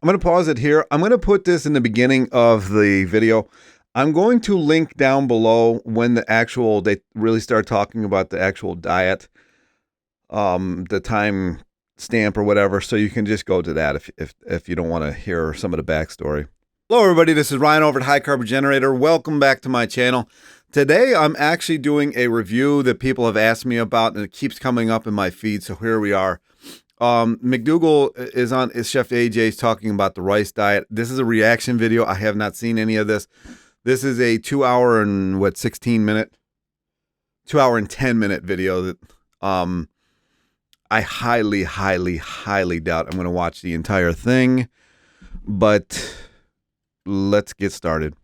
I'm going to pause it here. I'm going to put this in the beginning of the video. I'm going to link down below when they really start talking about the actual diet, the time stamp or whatever, so you can just go to that if you don't want to hear some of the backstory. Hello everybody, this is Ryan over at High Carb Generator. Welcome back to my channel. Today I'm actually doing a review that people have asked me about, and it keeps coming up in my feed, so here we are. McDougall is Chef AJ's talking about the rice diet. This is a reaction video. I have not seen any of this. This is a 2 hour and 2 hour and 10 minute video that I highly doubt I'm going to watch the entire thing, but let's get started.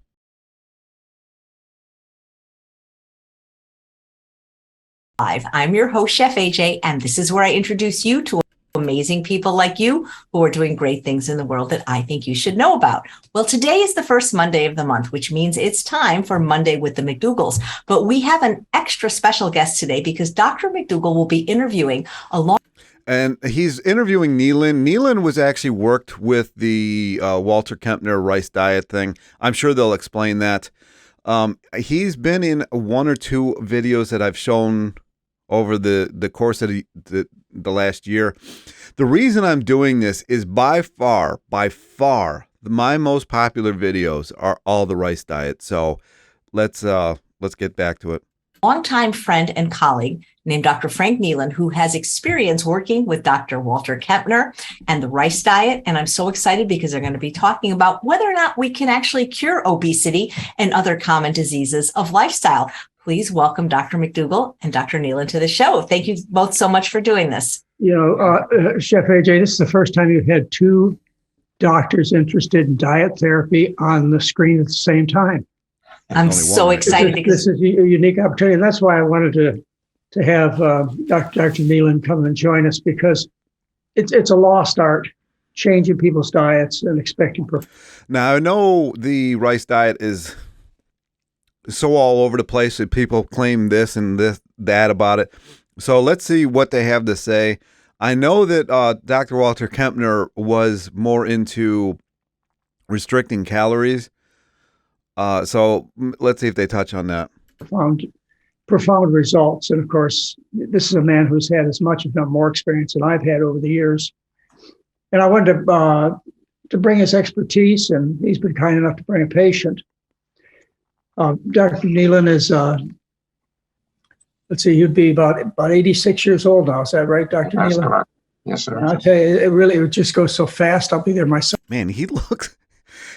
I'm your host, Chef AJ, and this is where I introduce you to amazing people like you who are doing great things in the world that I think you should know about. Well, today is the first Monday of the month, which means it's time for Monday with the McDougalls. But we have an extra special guest today because Dr. McDougall will be interviewing and he's interviewing Neelon. Neelon was actually worked with the Walter Kempner rice diet thing. I'm sure they'll explain that. He's been in one or two videos that I've shown over the course of the last year. The reason I'm doing this is by far, my most popular videos are all the rice diet. So let's get back to it. Longtime friend and colleague named Dr. Frank Neelon, who has experience working with Dr. Walter Kempner and the rice diet. And I'm so excited because they're going to be talking about whether or not we can actually cure obesity and other common diseases of lifestyle. Please welcome Dr. McDougall and Dr. Neelon to the show. Thank you both so much for doing this. You know, Chef AJ, this is the first time you've had two doctors interested in diet therapy on the screen at the same time. I'm so excited because this is a unique opportunity, and that's why I wanted to have Dr. Neelon come and join us, because it's a lost art, changing people's diets and expecting performance. Now, I know the rice diet is so all over the place that people claim this and that about it. So let's see what they have to say. I know that Dr. Walter Kempner was more into restricting calories. So let's see if they touch on that. Profound results. And of course, this is a man who's had as much, if not more, experience than I've had over the years. And I wanted to bring his expertise, and he's been kind enough to bring a patient. Dr. Neelon is, let's see, he'd be about 86 years old now. Is that right, Dr. That's Neelon? correct. Yes, sir. I tell you, it just goes so fast. I'll be there myself. Man, he looks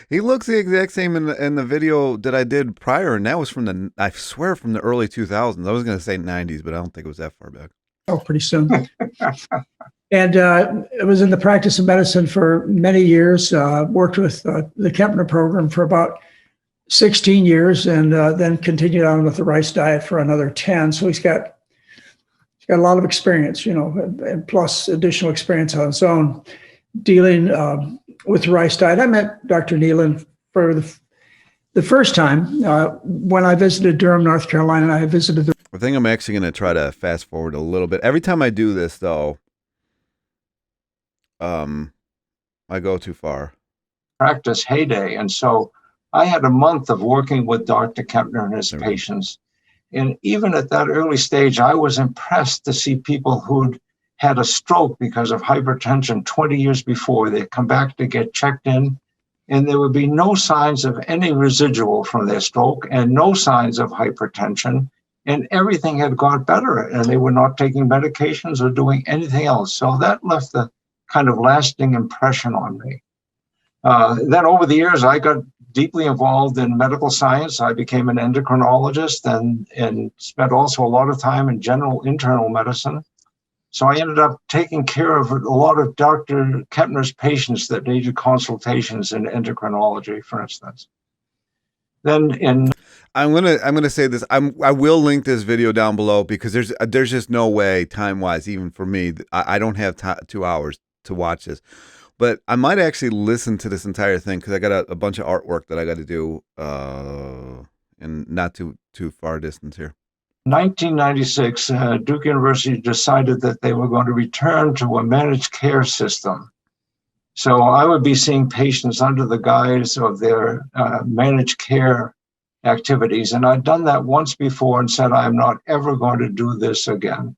the exact same in the video that I did prior, and that was I swear, from the early 2000s. I was going to say 90s, but I don't think it was that far back. Oh, pretty soon. And I was in the practice of medicine for many years, worked with the Kempner program for about 16 years, and then continued on with the rice diet for another 10. So he's got a lot of experience, you know, and plus additional experience on his own dealing with the rice diet. I met Dr. Neelon for the first time when I visited Durham, North Carolina. I visited I think I'm actually going to try to fast forward a little bit. Every time I do this, though, I go too far. Practice heyday. And so I had a month of working with Dr. Kempner and his patients. And even at that early stage, I was impressed to see people who'd had a stroke because of hypertension 20 years before. They'd come back to get checked in, and there would be no signs of any residual from their stroke and no signs of hypertension. And everything had got better, and they were not taking medications or doing anything else. So that left a kind of lasting impression on me. Then over the years, I got deeply involved in medical science. I became an endocrinologist and spent also a lot of time in general internal medicine. So I ended up taking care of a lot of Dr. Kempner's patients that needed consultations in endocrinology, for instance. Then I'm gonna say this. I will link this video down below, because there's just no way, time-wise, even for me, I don't have 2 hours to watch this. But I might actually listen to this entire thing, because I got a bunch of artwork that I got to do, and not too far distance here. 1996, Duke University decided that they were going to return to a managed care system. So I would be seeing patients under the guise of their managed care activities. And I'd done that once before and said, I'm not ever going to do this again.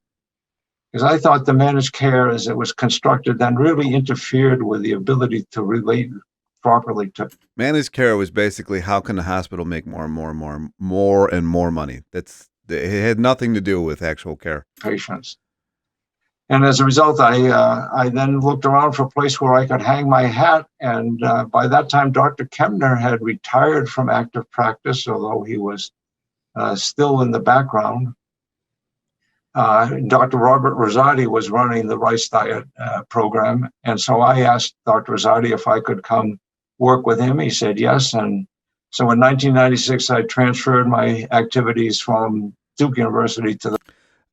Because I thought the managed care, as it was constructed, then really interfered with the ability to relate properly to Managed care was basically how can the hospital make more and more money. It had nothing to do with actual care. patients. And as a result, I then looked around for a place where I could hang my hat. And by that time, Dr. Kempner had retired from active practice, although he was still in the background. Dr. Robert Rosati was running the Rice Diet program. And so I asked Dr. Rosati if I could come work with him. He said yes. And so in 1996, I transferred my activities from Duke University to the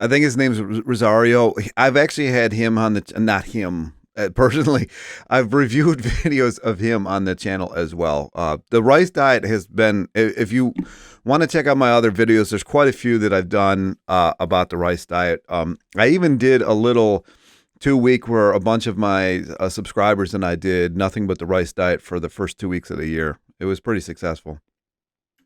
I think his name's Rosario. I've actually had him on the, not him personally. I've reviewed videos of him on the channel as well. The rice diet has been, if you want to check out my other videos, there's quite a few that I've done about the rice diet. I even did a little 2-week where a bunch of my subscribers and I did nothing but the rice diet for the first 2 weeks of the year. It was pretty successful.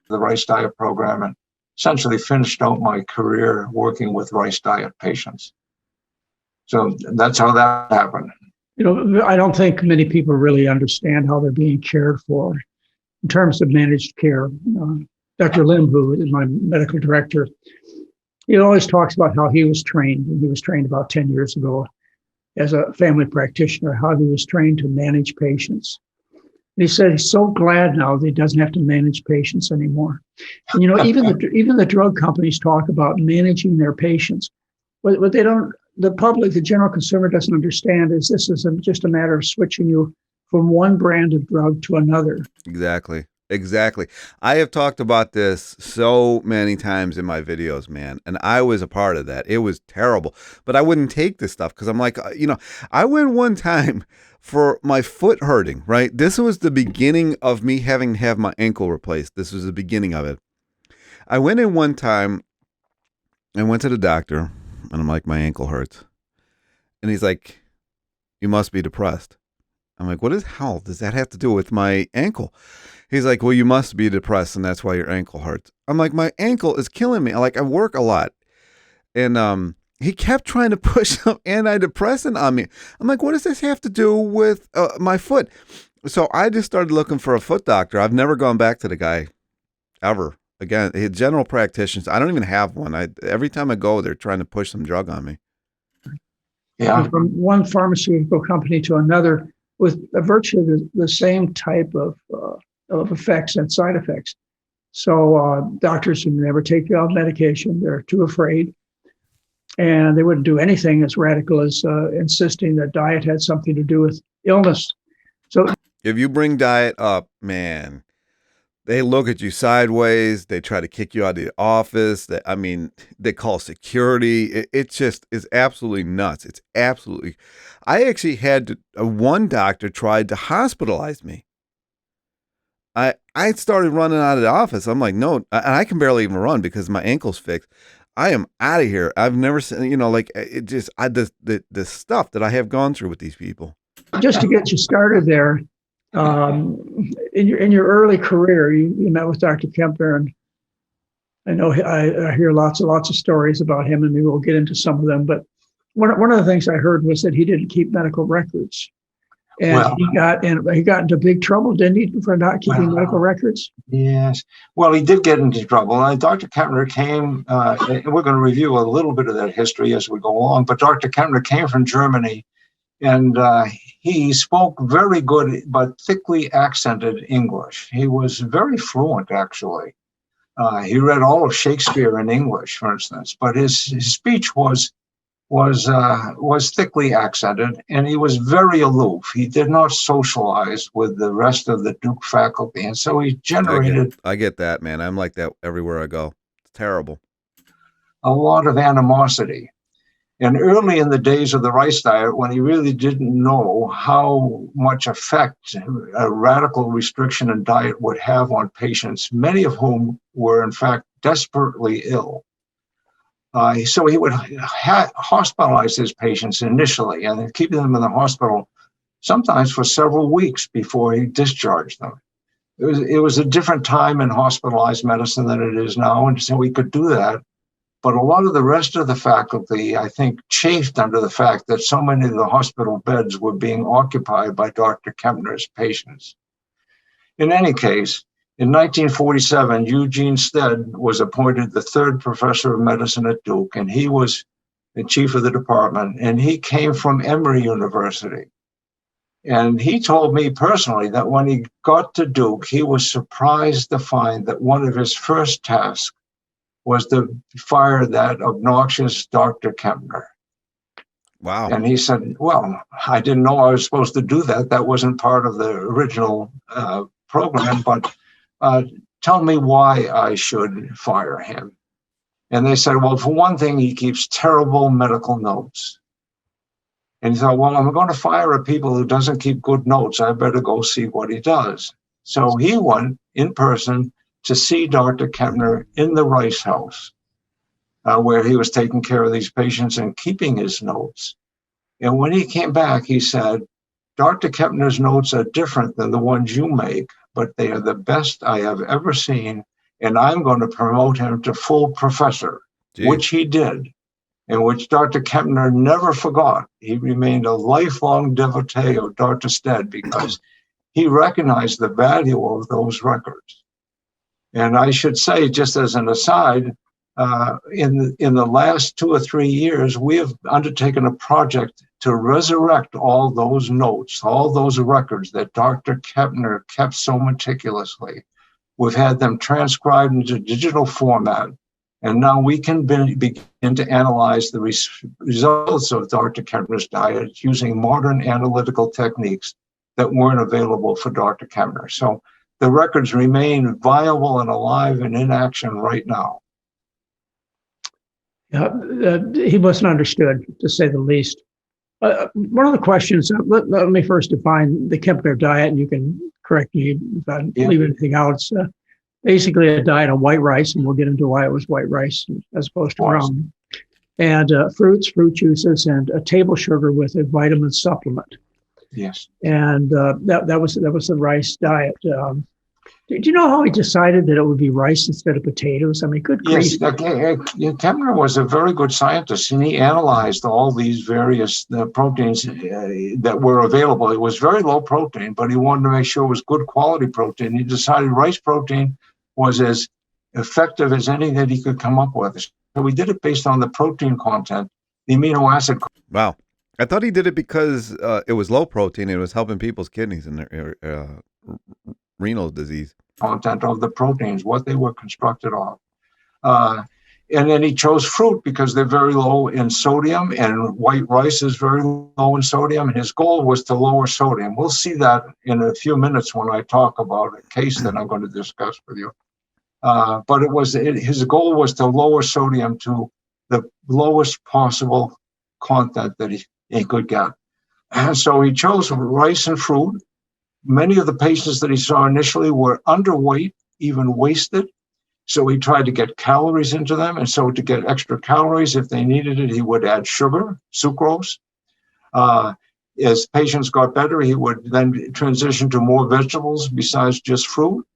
The Rice Diet program and essentially finished out my career working with rice diet patients. So that's how that happened. You know, I don't think many people really understand how they're being cared for in terms of managed care. Dr. Lim, who is my medical director, he always talks about how he was trained, and he was trained about 10 years ago as a family practitioner, how he was trained to manage patients. And he said he's so glad now that he doesn't have to manage patients anymore. And, you know, even the drug companies talk about managing their patients. What they don't, the public, the general consumer doesn't understand is this is just a matter of switching you from one brand of drug to another. Exactly. I have talked about this so many times in my videos, man, and I was a part of that. It was terrible, but I wouldn't take this stuff because I'm like, you know, I went one time for my foot hurting, right? This was the beginning of me having to have my ankle replaced. This was the beginning of it. I went in one time and went to the doctor, and I'm like, my ankle hurts. And he's like, you must be depressed. I'm like, what the hell does that have to do with my ankle? He's like, well, you must be depressed, and that's why your ankle hurts. I'm like, my ankle is killing me. Like, I work a lot. And he kept trying to push some antidepressant on me. I'm like, what does this have to do with my foot? So I just started looking for a foot doctor. I've never gone back to the guy ever again. General practitioners, I don't even have one. Every time I go, they're trying to push some drug on me. Yeah. From one pharmaceutical company to another with virtually the same type of effects and side effects. So doctors who never take medication, they're too afraid. And they wouldn't do anything as radical as insisting that diet had something to do with illness. So if you bring diet up, man, they look at you sideways. They try to kick you out of the office. They call security. It just is absolutely nuts. It's absolutely. I actually had one doctor tried to hospitalize me. I started running out of the office. I'm like, no, and I can barely even run because my ankle's fixed. I am out of here. I've never seen, you know, like it just, the stuff that I have gone through with these people. just to get you started there, in your early career, you met with Dr. Kempner, and I know I hear lots of stories about him, and maybe we'll get into some of them. But one of the things I heard was that he didn't keep medical records. And he got into big trouble, didn't he, for not keeping medical records? Yes. Well, he did get into trouble. Dr. Kempner came, and we're going to review a little bit of that history as we go along, but Dr. Kempner came from Germany, and he spoke very good but thickly accented English. He was very fluent, actually. He read all of Shakespeare in English, for instance, but his speech was thickly accented, and he was very aloof. He did not socialize with the rest of the Duke faculty, and so he generated. I get that, man. I'm like that everywhere I go. It's terrible. A lot of animosity. And early in the days of the rice diet, when he really didn't know how much effect a radical restriction in diet would have on patients, many of whom were in fact desperately ill. So he would hospitalize his patients initially and keep them in the hospital sometimes for several weeks before he discharged them. It was a different time in hospitalized medicine than it is now, and so we could do that. But a lot of the rest of the faculty, I think, chafed under the fact that so many of the hospital beds were being occupied by Dr. Kempner's patients. In any case, in 1947, Eugene Stead was appointed the third professor of medicine at Duke, and he was the chief of the department, and he came from Emory University. And he told me personally that when he got to Duke, he was surprised to find that one of his first tasks was to fire that obnoxious Dr. Kempner. Wow. And he said, well, I didn't know I was supposed to do that. That wasn't part of the original program, but tell me why I should fire him. And they said, well, for one thing, he keeps terrible medical notes. And he thought, well, I'm going to fire a people who doesn't keep good notes. I better go see what he does. So he went in person to see Dr. Kempner in the Rice House, where he was taking care of these patients and keeping his notes. And when he came back, he said, Dr. Kempner's notes are different than the ones you make, but they are the best I have ever seen, and I'm going to promote him to full professor, which he did, and which Dr. Kempner never forgot. He remained a lifelong devotee of Dr. Stead because he recognized the value of those records. And I should say, just as an aside, in the last 2 or 3 years, we have undertaken a project to resurrect all those notes, all those records that Dr. Kempner kept so meticulously. We've had them transcribed into digital format, and now we can begin to analyze the results of Dr. Kempner's diet using modern analytical techniques that weren't available for Dr. Kempner. So the records remain viable and alive and in action right now. He wasn't understood, to say the least. One of the questions, let me first define the Kempner diet, and you can correct me if I leave anything out. It's basically a diet on white rice, and we'll get into why it was white rice as opposed to brown. And fruits, fruit juices, and a table sugar with a vitamin supplement. Yes. And that was the rice diet. Do you know how he decided that it would be rice instead of potatoes? I mean, good grief. Yes, Kempner was a very good scientist, and he analyzed all these various proteins that were available. It was very low protein, but he wanted to make sure it was good quality protein. He decided rice protein was as effective as any that he could come up with. So we did it based on the protein content, the amino acid. Wow. I thought he did it because it was low protein. It was helping people's kidneys and their renal disease. Content of the proteins, what they were constructed of. And then he chose fruit because they're very low in sodium, and white rice is very low in sodium. And his goal was to lower sodium. We'll see that in a few minutes when I talk about a case that I'm going to discuss with you. But his goal was to lower sodium to the lowest possible content that he could get. And so he chose rice and fruit. Many of the patients that he saw initially were underweight, even wasted. So he tried to get calories into them. And so to get extra calories, if they needed it, he would add sugar, sucrose. As patients got better, he would then transition to more vegetables besides just fruit.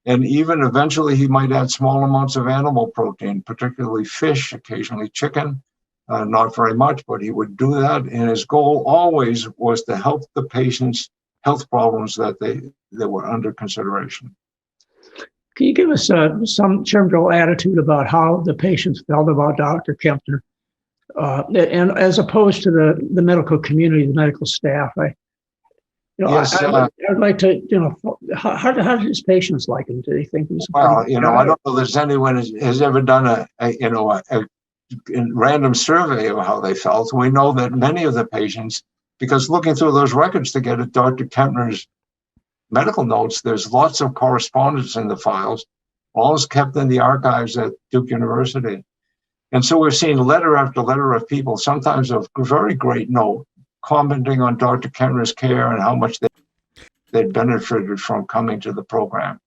And even eventually, he might add small amounts of animal protein, particularly fish, occasionally chicken. Not very much, but he would do that. And his goal always was to help the patient's health problems that were under consideration. Can you give us some general attitude about how the patients felt about Dr. Kempner, and as opposed to the medical community, the medical staff? I'd like to, how did his patients like him? Did they think he was? Well, I don't know if anyone has ever done a random survey of how they felt. We know that many of the patients, because looking through those records to get at Dr. Kempner's medical notes, there's lots of correspondence in the files, all is kept in the archives at Duke University. And so we've seen letter after letter of people, sometimes of very great note, commenting on Dr. Kempner's care and how much they'd benefited from coming to the program.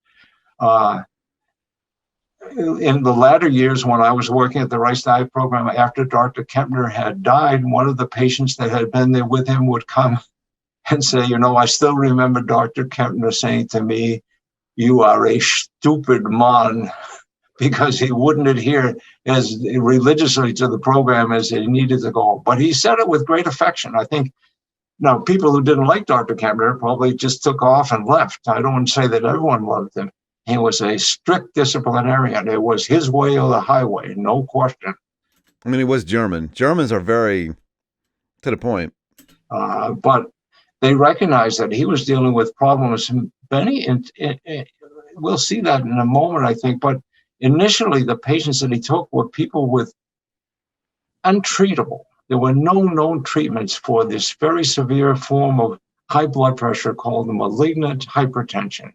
In the latter years, when I was working at the Rice Diet Program, after Dr. Kempner had died, one of the patients that had been there with him would come and say, I still remember Dr. Kempner saying to me, "You are a stupid man," because he wouldn't adhere as religiously to the program as he needed to go. But he said it with great affection. I think now people who didn't like Dr. Kempner probably just took off and left. I don't want to say that everyone loved him. He was a strict disciplinarian. It was his way or the highway, no question. I mean, he was German. Germans are very to the point. But they recognized that he was dealing with problems. Many, we'll see that in a moment, I think. But initially, the patients that he took were people with untreatable. There were no known treatments for this very severe form of high blood pressure called the malignant hypertension.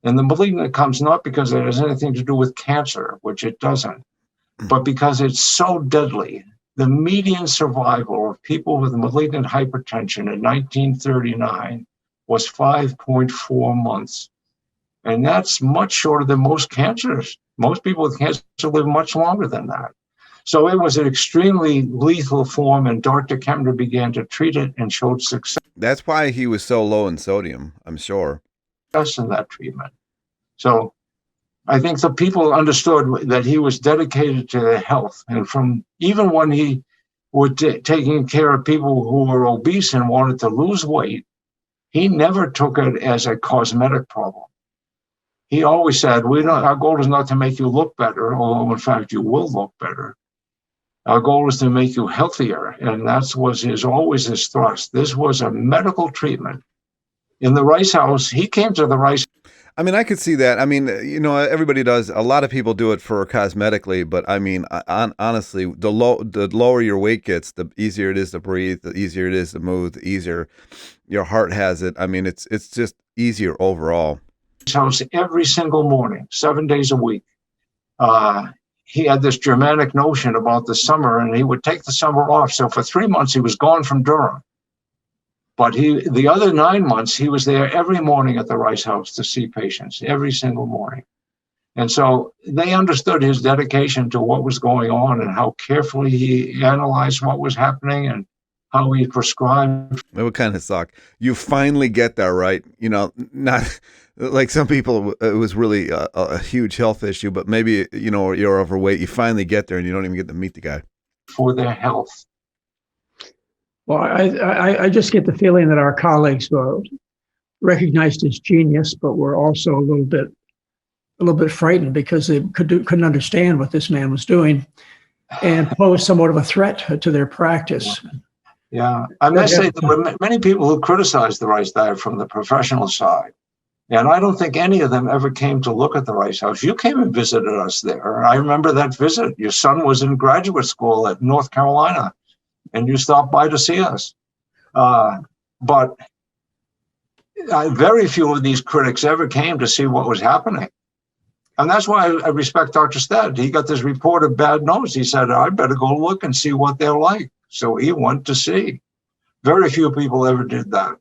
And the malignant comes not because it has anything to do with cancer, which it doesn't, but because it's so deadly. The median survival of people with malignant hypertension in 1939 was 5.4 months. And that's much shorter than most cancers. Most people with cancer live much longer than that. So it was an extremely lethal form, and Dr. Kempner began to treat it and showed success. That's why he was so low in sodium, I'm sure. In that treatment. So I think the people understood that he was dedicated to their health. And from even when he was taking care of people who were obese and wanted to lose weight, he never took it as a cosmetic problem. He always said, our goal is not to make you look better, although in fact you will look better. Our goal is to make you healthier. And that was always his thrust. This was a medical treatment. In the Rice House, he came to the Rice. I mean, I could see that. I mean, everybody does. A lot of people do it for cosmetically, but I mean, honestly, the lower your weight gets, the easier it is to breathe, the easier it is to move, the easier your heart has it. I mean, it's just easier overall. House every single morning, 7 days a week. He had this Germanic notion about the summer, and he would take the summer off. So for 3 months, he was gone from Durham. But the other 9 months, he was there every morning at the Rice House to see patients, every single morning. And so they understood his dedication to what was going on and how carefully he analyzed what was happening and how he prescribed. It would kind of suck. You finally get there, right? Not like some people, it was really a huge health issue, but maybe, you're overweight. You finally get there and you don't even get to meet the guy. For their health. Well, I just get the feeling that our colleagues recognized his genius, but were also a little bit frightened because they couldn't understand what this man was doing, and posed somewhat of a threat to their practice. Yeah, I must say there were many people who criticized the Rice diet from the professional side, and I don't think any of them ever came to look at the Rice House. You came and visited us there. I remember that visit. Your son was in graduate school at North Carolina, and you stopped by to see us. But very few of these critics ever came to see what was happening. And that's why I respect Dr. Stead. He got this report of bad news. He said, I better go look and see what they're like. So he went to see. Very few people ever did that.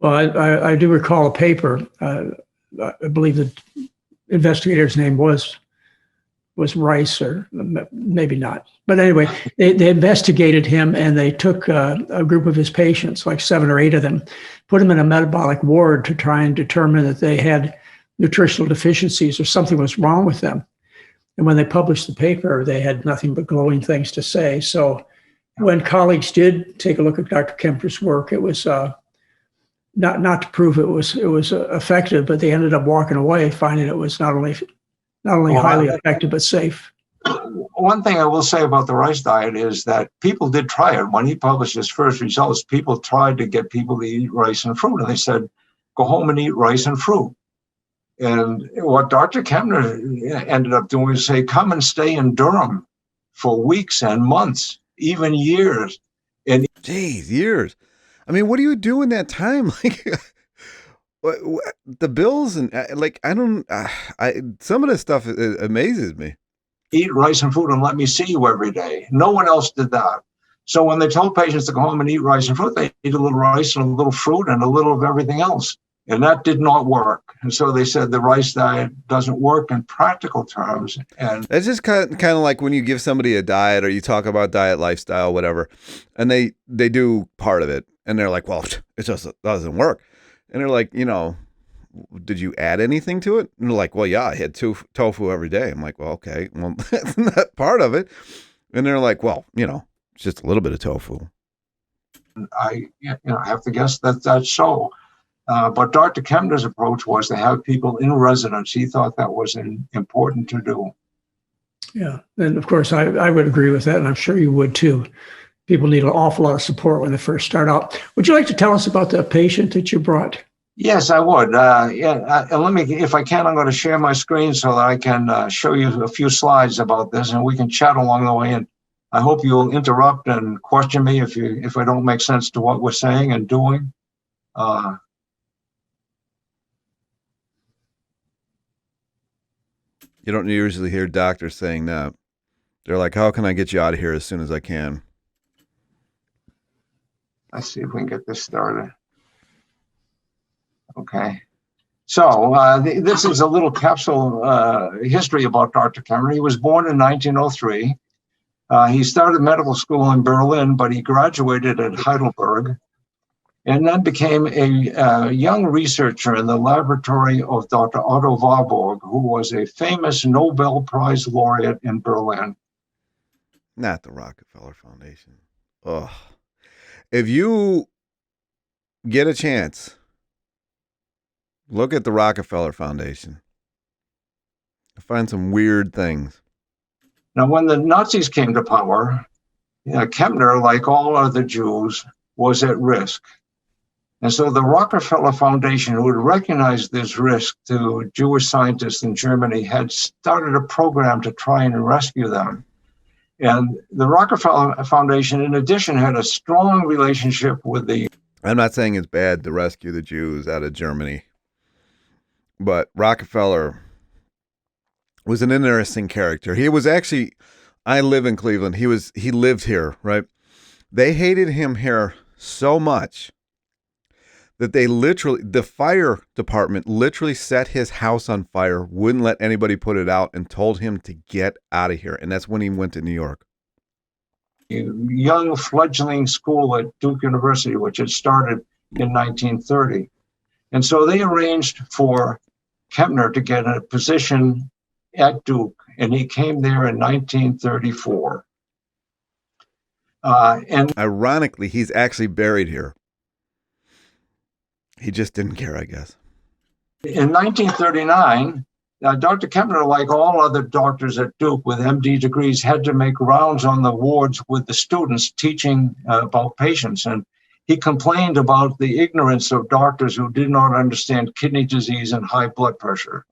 Well, I do recall a paper. I believe the investigator's name was Rice, or maybe not. But anyway, they investigated him, and they took a group of his patients, like 7 or 8 of them, put them in a metabolic ward to try and determine that they had nutritional deficiencies or something was wrong with them. And when they published the paper, they had nothing but glowing things to say. So when colleagues did take a look at Dr. Kempner's work, it was not to prove it was effective, but they ended up walking away finding it was not only highly effective, but safe. One thing I will say about the Rice diet is that people did try it. When he published his first results, people tried to get people to eat rice and fruit. And they said, go home and eat rice and fruit. And what Dr. Kempner ended up doing is say, come and stay in Durham for weeks and months, even years. And years. I mean, what do you do in that time? Like, the bills and some of this stuff amazes me. Eat rice and fruit and let me see you every day. No one else did that. So when they told patients to go home and eat rice and fruit, they eat a little rice and a little fruit and a little of everything else. And that did not work. And so they said the rice diet doesn't work in practical terms. And it's just kind of like when you give somebody a diet or you talk about diet, lifestyle, whatever, and they do part of it. And they're like, well, it just doesn't work. And they're like, did you add anything to it? And they're like, well, yeah, I had tofu every day. I'm like, well, okay, well, that's not part of it. And they're like, well, it's just a little bit of tofu. I have to guess that that's so. But Dr. Kempner's approach was to have people in residence. He thought that was important to do. Yeah. And of course, I would agree with that. And I'm sure you would too. People need an awful lot of support when they first start out. Would you like to tell us about the patient that you brought? Yes, I would. Let me, if I can, I'm going to share my screen so that I can show you a few slides about this, and we can chat along the way. And I hope you'll interrupt and question me if I don't make sense to what we're saying and doing. You don't usually hear doctors saying that. They're like, how can I get you out of here as soon as I can? Let's see if we can get this started. Okay. So this is a little capsule history about Dr. Kempner. He was born in 1903. He started medical school in Berlin, but he graduated at Heidelberg and then became a young researcher in the laboratory of Dr. Otto Warburg, who was a famous Nobel Prize laureate in Berlin. Not the Rockefeller Foundation. Ugh. If you get a chance, look at the Rockefeller Foundation. I find some weird things. Now, when the Nazis came to power, Kempner, like all other Jews, was at risk. And so the Rockefeller Foundation, who had recognized this risk to Jewish scientists in Germany, had started a program to try and rescue them. And the Rockefeller Foundation, in addition, had a strong relationship with the... I'm not saying it's bad to rescue the Jews out of Germany, but Rockefeller was an interesting character. He was actually, I live in Cleveland. He lived here, right? They hated him here so much that the fire department literally set his house on fire, wouldn't let anybody put it out, and told him to get out of here. And that's when he went to New York. Young fledgling school at Duke University, which had started in 1930. And so they arranged for Kempner to get a position at Duke, and he came there in 1934. And ironically, he's actually buried here. He just didn't care, I guess. In 1939, Dr. Kempner, like all other doctors at Duke with MD degrees, had to make rounds on the wards with the students teaching about patients. And he complained about the ignorance of doctors who did not understand kidney disease and high blood pressure.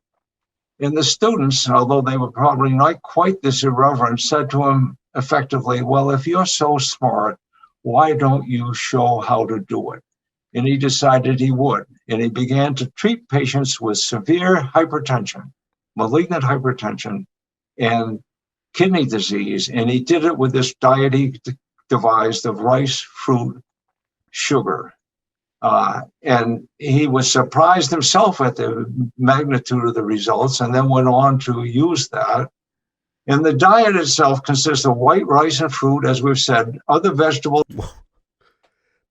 And the students, although they were probably not quite this irreverent, said to him effectively, well, if you're so smart, why don't you show how to do it? And he decided he would. And he began to treat patients with severe hypertension, malignant hypertension, and kidney disease. And he did it with this diet he devised of rice, fruit, sugar. And he was surprised himself at the magnitude of the results, and then went on to use that. And the diet itself consists of white rice and fruit, as we've said, other vegetables.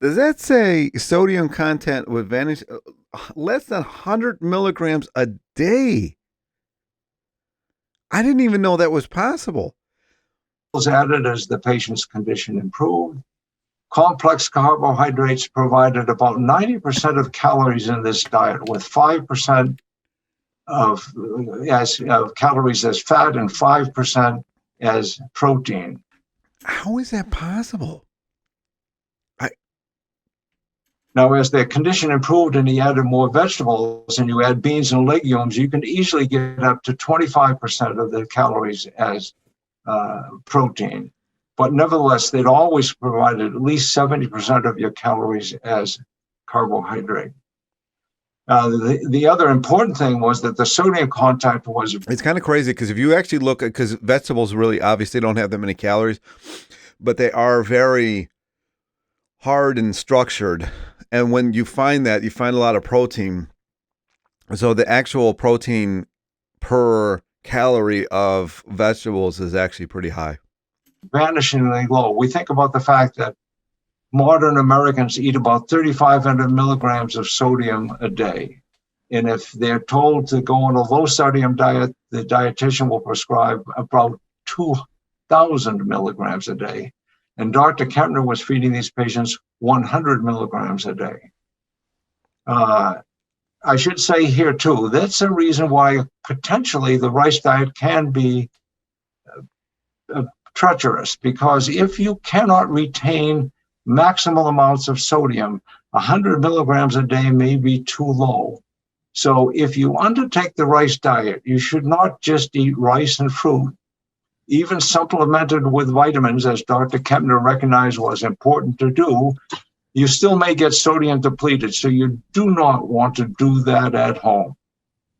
Does that say sodium content would vanish less than 100 milligrams a day? I didn't even know that was possible. Added as the patient's condition improved. Complex carbohydrates provided about 90% of calories in this diet, with 5% of calories as fat and 5% as protein. How is that possible? Now, as the condition improved and he added more vegetables and you add beans and legumes, you can easily get up to 25% of the calories as protein. But nevertheless, they'd always provided at least 70% of your calories as carbohydrate. The other important thing was that the sodium content was... It's kind of crazy because if you actually look at, because vegetables really obviously don't have that many calories, but they are very hard and structured. And when you find that, you find a lot of protein. So the actual protein per calorie of vegetables is actually pretty high. Vanishingly low. We think about the fact that modern Americans eat about 3,500 milligrams of sodium a day. And if they're told to go on a low sodium diet, the dietitian will prescribe about 2,000 milligrams a day. And Dr. Kempner was feeding these patients 100 milligrams a day. I should say here too, that's a reason why potentially the rice diet can be treacherous, because if you cannot retain maximal amounts of sodium, 100 milligrams a day may be too low. So if you undertake the rice diet, you should not just eat rice and fruit, even supplemented with vitamins, as Dr. Kempner recognized was important to do. You still may get sodium depleted, so you do not want to do that at home.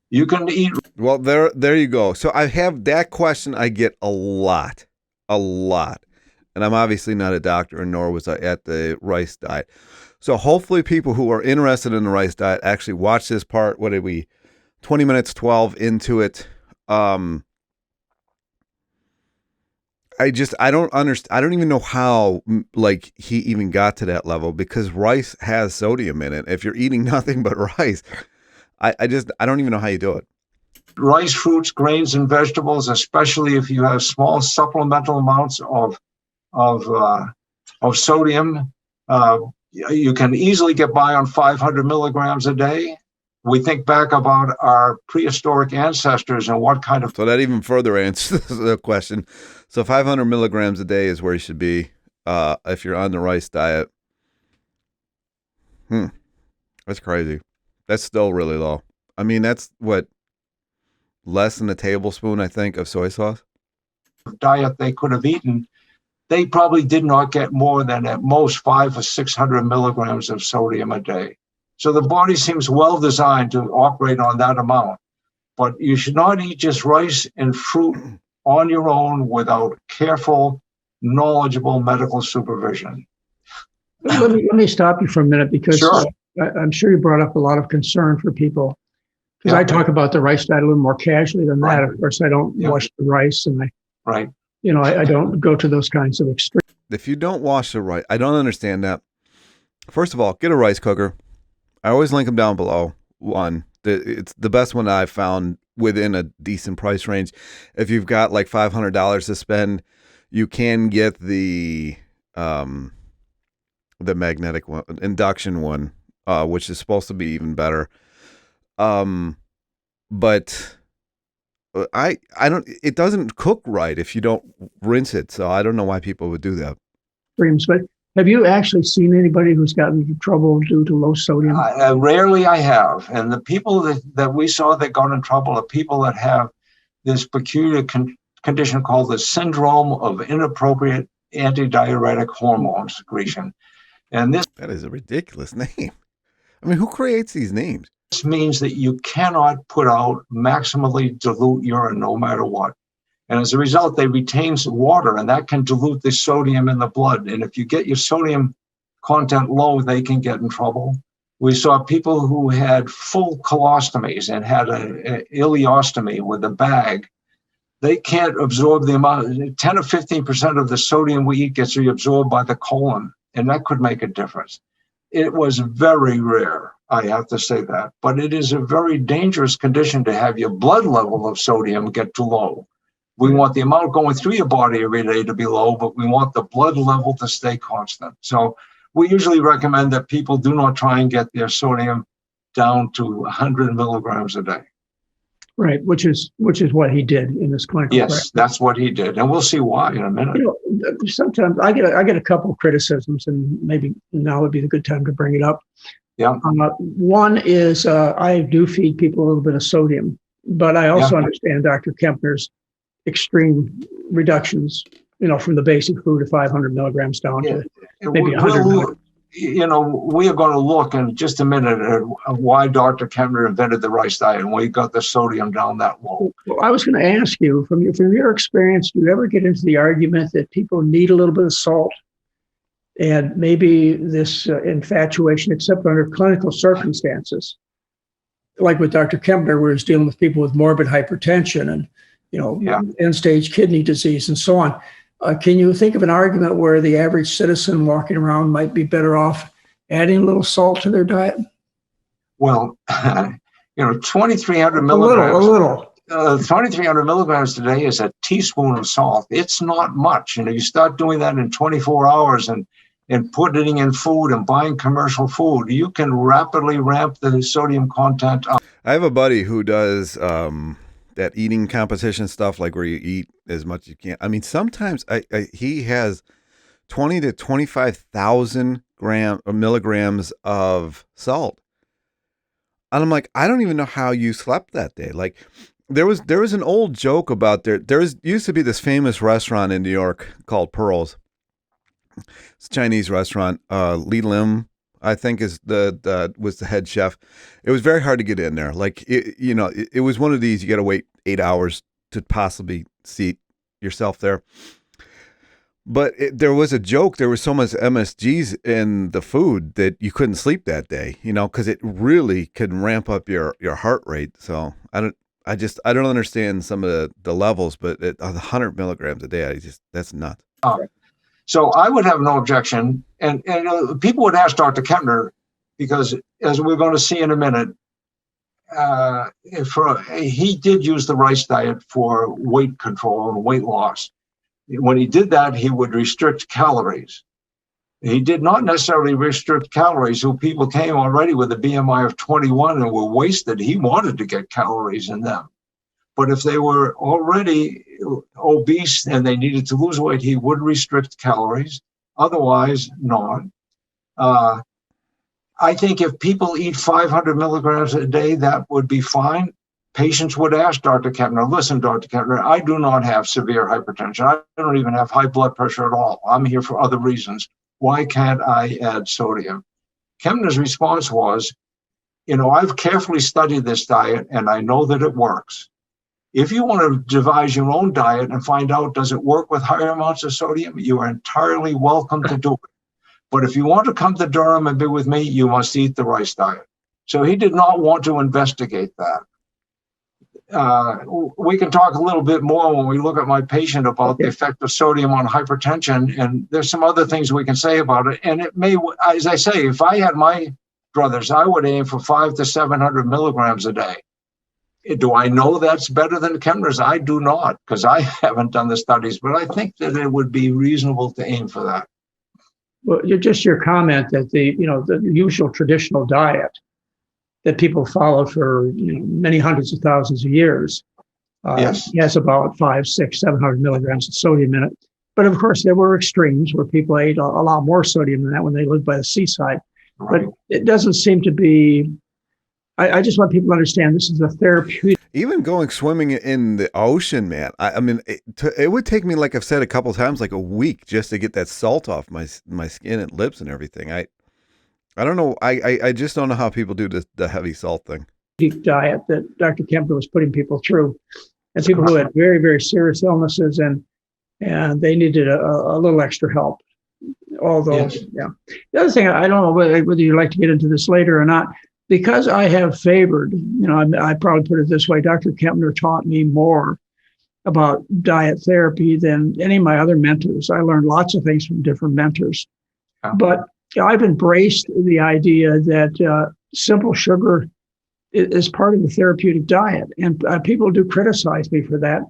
You can eat. Well, there you go. So I have that question I get a lot. And I'm obviously not a doctor, and nor was I at the rice diet. So hopefully people who are interested in the rice diet actually watch this part. What did we, 20 minutes, 12 into it. I don't understand. I don't even know how, like, he even got to that level, because rice has sodium in it. If you're eating nothing but rice, I don't even know how you do it. Rice, fruits, grains, and vegetables, especially if you have small supplemental amounts of sodium, you can easily get by on 500 milligrams a day. We think back about our prehistoric ancestors and what kind of... So that even further answers the question. So 500 milligrams a day is where you should be if you're on the rice diet. That's crazy. That's still really low. I mean, that's what, less than a tablespoon, I think, of soy sauce? Diet they could have eaten, they probably did not get more than at most 500 or 600 milligrams of sodium a day. So the body seems well designed to operate on that amount. But you should not eat just rice and fruit on your own without careful, knowledgeable medical supervision. Let me stop you for a minute, because Sure. I'm sure you brought up a lot of concern for people. Because I talk about the rice diet a little more casually than that. Of course, I don't wash the rice, and I don't go to those kinds of extremes. If you don't wash the rice, I don't understand that. First of all, get a rice cooker. I always link them down below. It's the best one I've found within a decent price range. If you've got like $500 to spend, you can get the magnetic one, induction one, which is supposed to be even better. But I don't, it doesn't cook right if you don't rinse it. So I don't know why people would do that. But have you actually seen anybody who's gotten into trouble due to low sodium? Rarely I have. And the people that we saw that got in trouble are people that have this peculiar condition called the syndrome of inappropriate antidiuretic hormone secretion. And that is a ridiculous name. I mean, who creates these names? This means that you cannot put out maximally dilute urine no matter what. And as a result, they retain water, and that can dilute the sodium in the blood. And if you get your sodium content low, they can get in trouble. We saw people who had full colostomies and had an ileostomy with a bag. They can't absorb the amount, 10 or 15% of the sodium we eat gets reabsorbed by the colon, and that could make a difference. It was very rare, I have to say that, but it is a very dangerous condition to have your blood level of sodium get too low. We want the amount going through your body every day to be low, but we want the blood level to stay constant. So we usually recommend that people do not try and get their sodium down to 100 milligrams a day. Right, which is what he did in this clinical Yes, practice. that's what he did, and we'll see why in a minute. Sometimes I get a couple of criticisms, and maybe now would be the good time to bring it up. Yeah. One is I do feed people a little bit of sodium, but I also understand Dr. Kempner's extreme reductions, from the basic food to 500 milligrams down to maybe 100 milligrams. We are going to look in just a minute at why Dr. Kempner invented the rice diet and why he got the sodium down that low. Well, I was going to ask you, from your experience, do you ever get into the argument that people need a little bit of salt? And maybe this infatuation, except under clinical circumstances, like with Dr. Kempner, where he's dealing with people with morbid hypertension and end-stage kidney disease and so on. Can you think of an argument where the average citizen walking around might be better off adding a little salt to their diet? Well, 2,300 A milligrams. little. 2,300 milligrams today is a teaspoon of salt. It's not much. You start doing that in 24 hours and putting in food and buying commercial food, you can rapidly ramp the sodium content up. I have a buddy who does that eating competition stuff, like where you eat as much as you can. I mean, sometimes he has 20 to 25,000 milligrams of salt. And I'm like, I don't even know how you slept that day. Like, there was an old joke about used to be this famous restaurant in New York called Pearls. It's a Chinese restaurant. Li Lim, I think, was the head chef. It was very hard to get in there. Like, it was one of these, you got to wait 8 hours to possibly seat yourself there. But there was a joke. There was so much MSGs in the food that you couldn't sleep that day, because it really can ramp up your heart rate. So I don't understand some of the levels, but 100 milligrams a day, that's nuts. So I would have no objection. And people would ask Dr. Kempner, because as we're going to see in a minute, he did use the rice diet for weight control and weight loss. When he did that, he would restrict calories. He did not necessarily restrict calories. So people came already with a BMI of 21 and were wasted. He wanted to get calories in them. But if they were already obese and they needed to lose weight, he would restrict calories. Otherwise, not. I think if people eat 500 milligrams a day, that would be fine. Patients would ask Dr. Kempner, listen, Dr. Kempner, I do not have severe hypertension. I don't even have high blood pressure at all. I'm here for other reasons. Why can't I add sodium? Kempner's response was, I've carefully studied this diet and I know that it works. If you want to devise your own diet and find out, does it work with higher amounts of sodium? You are entirely welcome to do it. But if you want to come to Durham and be with me, you must eat the rice diet. So he did not want to investigate that. We can talk a little bit more when we look at my patient about the effect of sodium on hypertension. And there's some other things we can say about it. And it may, as I say, if I had my druthers, I would aim for 500 to 700 milligrams a day. Do I know that's better than Kempner's? I do not, because I haven't done the studies, but I think that it would be reasonable to aim for that. Well, just your comment that the usual traditional diet that people follow for many hundreds of thousands of years yes, has about 500, 600, 700 milligrams of sodium in it. But of course, there were extremes where people ate a lot more sodium than that when they lived by the seaside. right. But it doesn't seem to be. I just want people to understand this is a therapeutic. Even going swimming in the ocean, man. I mean, it would take me, like I've said a couple of times, like a week just to get that salt off my skin and lips and everything. I don't know. I just don't know how people do the heavy salt thing. Diet that Dr. Kempner was putting people through, and people who had very, very serious illnesses and they needed a little extra help. Although, Yes. yeah. The other thing, I don't know whether you'd like to get into this later or not, because I have favored, I probably put it this way, Dr. Kempner taught me more about diet therapy than any of my other mentors. I learned lots of things from different mentors. But I've embraced the idea that simple sugar is part of the therapeutic diet. And people do criticize me for that.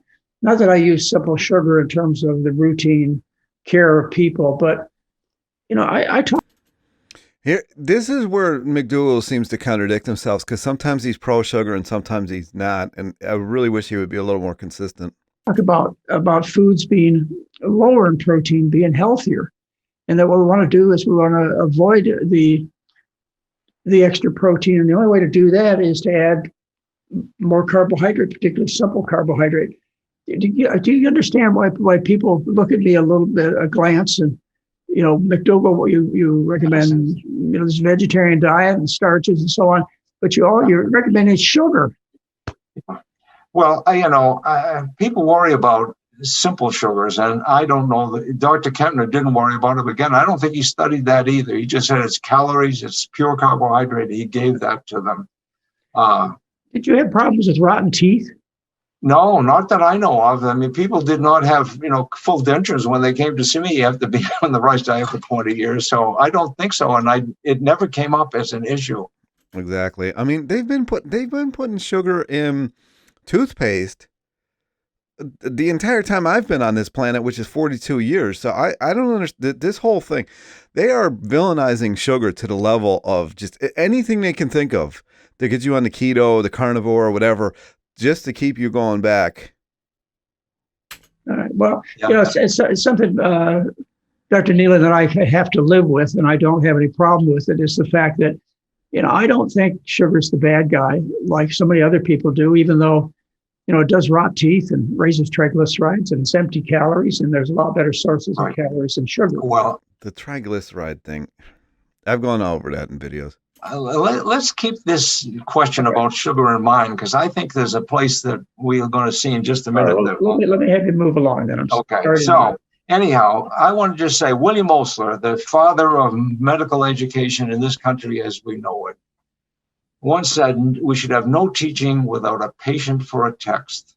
Not that I use simple sugar in terms of the routine care of people, but, I talk. Here, this is where McDougall seems to contradict themselves, because sometimes he's pro sugar and sometimes he's not. And I really wish he would be a little more consistent. Talk about foods being lower in protein, being healthier. And that what we want to do is we want to avoid the extra protein. And the only way to do that is to add more carbohydrate, particularly simple carbohydrate. Do you understand why people look at me a little bit, a glance, and, McDougall, you recommend, this vegetarian diet and starches and so on, but you're recommending sugar. Well, people worry about simple sugars, and I don't know. Dr. Kempner didn't worry about it. Again, I don't think he studied that either. He just said it's calories, it's pure carbohydrate. He gave that to them. Did you have problems with rotten teeth? No, not that I know of. I mean, people did not have, full dentures when they came to see me. You have to be on the rice diet for 20 years. So I don't think so. And it never came up as an issue. Exactly. I mean, they've been putting sugar in toothpaste the entire time I've been on this planet, which is 42 years. So I don't understand this whole thing. They are villainizing sugar to the level of just anything they can think of to get you on the keto, the carnivore, or whatever, just to keep you going back. All right. Well, Yeah. it's something Dr. Neelon and I have to live with, and I don't have any problem with it, is the fact that, I don't think sugar's the bad guy like so many other people do, even though, it does rot teeth and raises triglycerides and it's empty calories, and there's a lot better sources of calories than sugar. Well, the triglyceride thing, I've gone over that in videos. Let's keep this question about sugar in mind, because I think there's a place that we are going to see in just a minute. Let me have you move along then. Okay, so anyhow, I want to just say William Osler, the father of medical education in this country as we know it, once said we should have no teaching without a patient for a text.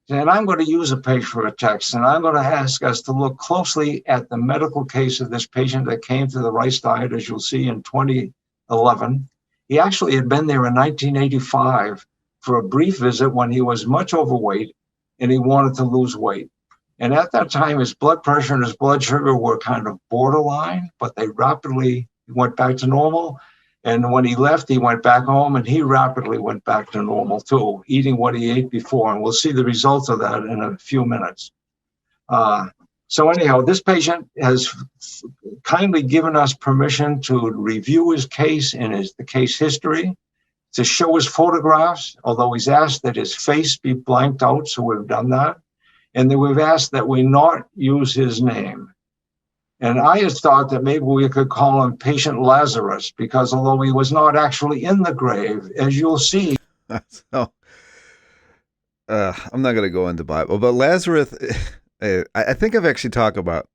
And I'm going to use a patient for a text, and I'm going to ask us to look closely at the medical case of this patient that came to the rice diet, as you'll see, in 2011. He actually had been there in 1985 for a brief visit when he was much overweight and he wanted to lose weight. And at that time, his blood pressure and his blood sugar were kind of borderline, but they rapidly went back to normal. And when he left, he went back home and he rapidly went back to normal too, eating what he ate before. And we'll see the results of that in a few minutes. So anyhow, this patient has kindly given us permission to review his case and the case history, to show his photographs, although he's asked that his face be blanked out, so we've done that. And then we've asked that we not use his name. And I had thought that maybe we could call him Patient Lazarus, because although he was not actually in the grave, as you'll see. So, I'm not going to go into Bible, but Lazarus, I think I've actually talked about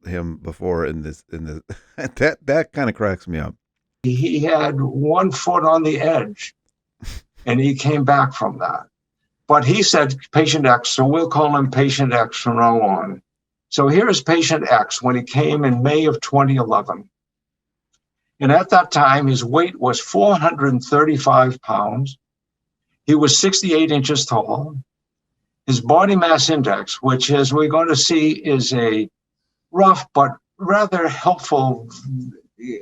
him before in this that kind of cracks me up. He had 1 foot on the edge, and he came back from that. But he said Patient X, so we'll call him Patient X from now on. So here is Patient X when he came in May of 2011. And at that time, his weight was 435 pounds. He was 68 inches tall. His body mass index, which, as we're going to see, is a rough but rather helpful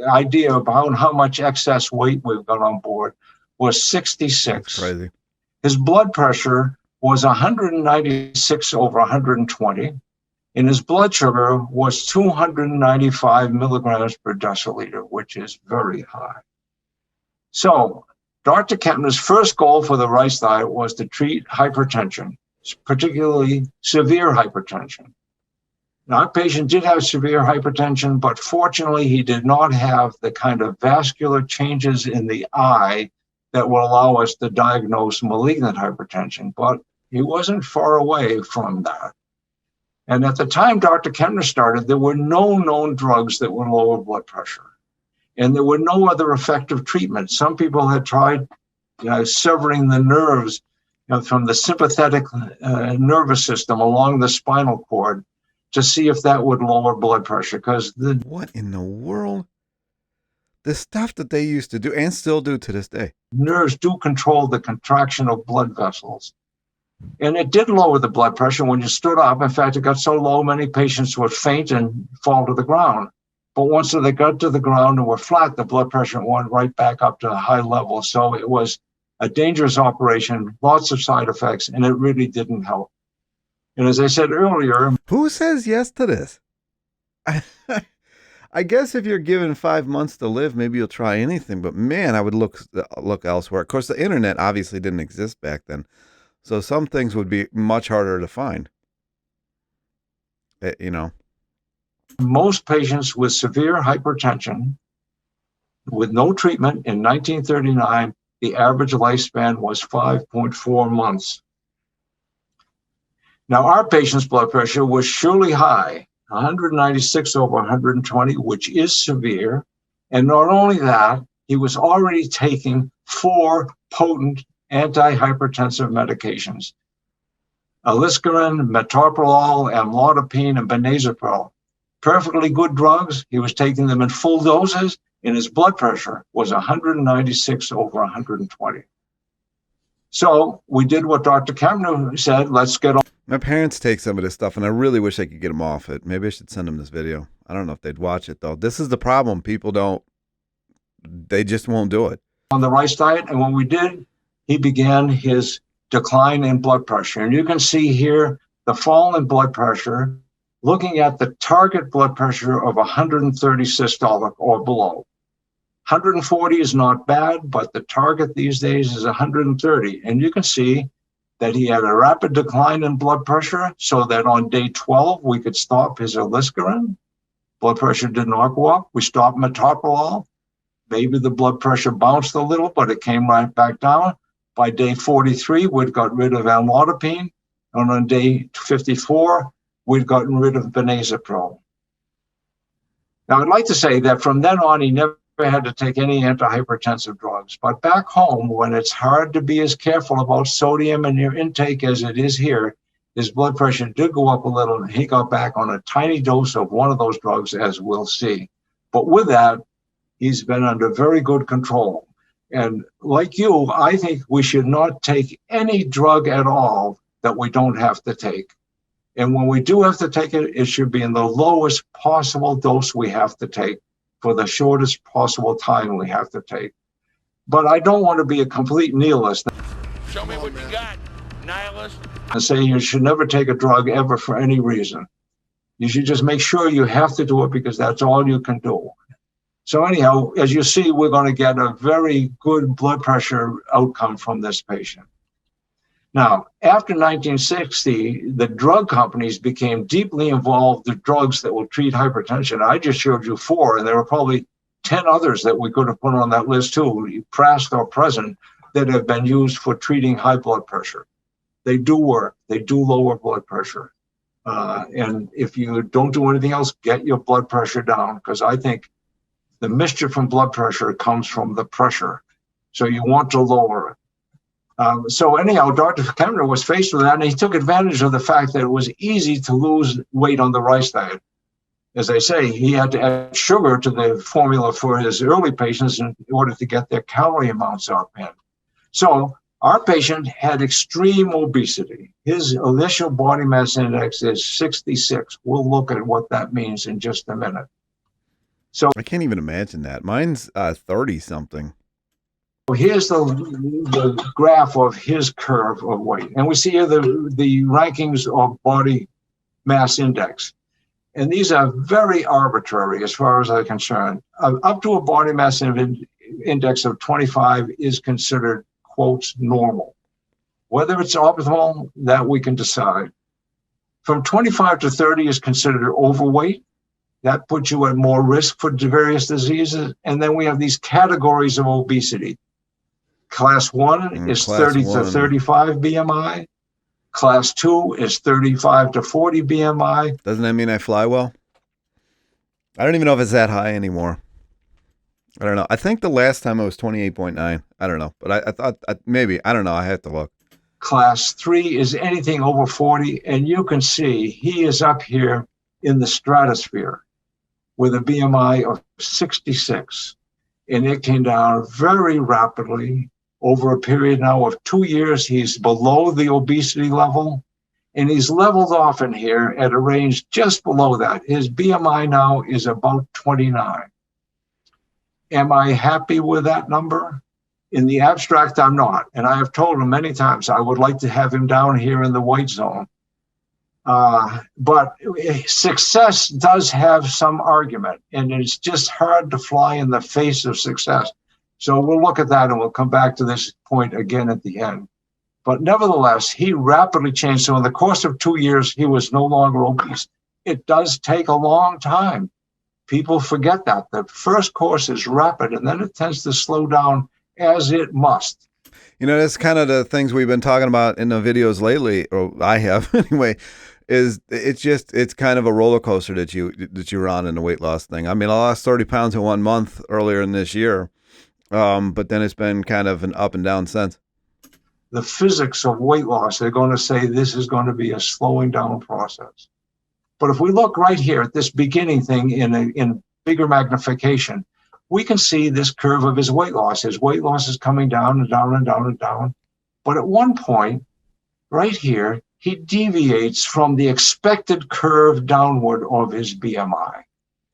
idea about how much excess weight we've got on board, was 66. That's crazy. His blood pressure was 196 over 120. And his blood sugar was 295 milligrams per deciliter, which is very high. So Dr. Kempner's first goal for the rice diet was to treat hypertension, particularly severe hypertension. Now, our patient did have severe hypertension, but fortunately he did not have the kind of vascular changes in the eye that will allow us to diagnose malignant hypertension, but he wasn't far away from that. And at the time Dr. Kempner started, there were no known drugs that would lower blood pressure. And there were no other effective treatments. Some people had tried severing the nerves from the sympathetic nervous system along the spinal cord to see if that would lower blood pressure. Because what in the world? The stuff that they used to do and still do to this day. Nerves do control the contraction of blood vessels. And it did lower the blood pressure when you stood up. In fact, it got so low, many patients would faint and fall to the ground. But once they got to the ground and were flat, the blood pressure went right back up to a high level. So it was a dangerous operation, lots of side effects, and it really didn't help. And as I said earlier, who says yes to this? I guess if you're given 5 months to live, maybe you'll try anything. But man, I would look elsewhere. Of course, the internet obviously didn't exist back then. So some things would be much harder to find, Most patients with severe hypertension with no treatment in 1939, the average lifespan was 5.4 months. Now, our patient's blood pressure was surely high, 196 over 120, which is severe. And not only that, he was already taking 4 potent antihypertensive medications. aliskiren, metoprolol, amlodipine, and benazepril. Perfectly good drugs. He was taking them in full doses, and his blood pressure was 196 over 120. So we did what Dr. Kempner said, let's get on. My parents take some of this stuff, and I really wish I could get them off it. Maybe I should send them this video. I don't know if they'd watch it, though. This is the problem. People don't, they just won't do it. On the rice diet, and when we did, he began his decline in blood pressure. And you can see here the fall in blood pressure, looking at the target blood pressure of 130 systolic or below. 140 is not bad, but the target these days is 130. And you can see that he had a rapid decline in blood pressure, so that on day 12, we could stop his aliskiren. Blood pressure did not go up. We stopped metoprolol. Maybe the blood pressure bounced a little, but it came right back down. By day 43, we'd got rid of amlodipine. And on day 54, we'd gotten rid of benazepril. Now, I'd like to say that from then on, he never had to take any antihypertensive drugs. But back home, when it's hard to be as careful about sodium in your intake as it is here, his blood pressure did go up a little, and he got back on a tiny dose of one of those drugs, as we'll see. But with that, he's been under very good control. And like you, I think we should not take any drug at all that we don't have to take. And when we do have to take it, it should be in the lowest possible dose we have to take for the shortest possible time we have to take. But I don't want to be a complete nihilist. Show me what you got, nihilist. And say you should never take a drug ever for any reason. You should just make sure you have to do it because that's all you can do. So anyhow, as you see, we're going to get a very good blood pressure outcome from this patient. Now, after 1960, the drug companies became deeply involved in drugs that will treat hypertension. I just showed you 4, and there were probably 10 others that we could have put on that list too, past or present, that have been used for treating high blood pressure. They do work. They do lower blood pressure. And if you don't do anything else, get your blood pressure down, because I think the mischief from blood pressure comes from the pressure. So you want to lower it. So anyhow, Dr. Kempner was faced with that, and he took advantage of the fact that it was easy to lose weight on the rice diet. As I say, he had to add sugar to the formula for his early patients in order to get their calorie amounts up in. So our patient had extreme obesity. His initial body mass index is 66. We'll look at what that means in just a minute. So I can't even imagine that. Mine's 30-something. here's the graph of his curve of weight. And we see here the rankings of body mass index. And these are very arbitrary as far as I'm concerned. Up to a body mass index of 25 is considered, quotes, normal. Whether it's optimal, that we can decide. From 25 to 30 is considered overweight. That puts you at more risk for various diseases. And then we have these categories of obesity. Class 1 is 30 to 35 BMI. Class 2 is 35 to 40 BMI. Doesn't that mean I fly well? I don't even know if it's that high anymore. I don't know. I think the last time I was 28.9. I don't know. But I thought maybe. I don't know. I have to look. Class 3 is anything over 40. And you can see he is up here in the stratosphere with a BMI of 66. And it came down very rapidly. Over a period now of 2 years, he's below the obesity level, and he's leveled off in here at a range just below that. His BMI now is about 29. Am I happy with that number? In the abstract, I'm not. And I have told him many times I would like to have him down here in the white zone. But success does have some argument, and it's just hard to fly in the face of success. So we'll look at that, and we'll come back to this point again at the end. But nevertheless, he rapidly changed. So in the course of 2 years, he was no longer obese. It does take a long time. People forget that. The first course is rapid, and then it tends to slow down as it must. You know, that's kind of the things we've been talking about in the videos lately, or I have anyway, is it's kind of a roller coaster that you're on in the weight loss thing. I mean, I lost 30 pounds in 1 month earlier in this year. But then it's been kind of an up and down since. the physics of weight loss, they're going to say this is going to be a slowing down process. But if we look right here at this beginning thing in bigger magnification, we can see this curve of his weight loss. His weight loss is coming down and down and down and down. But at one point, right here, he deviates from the expected curve downward of his BMI.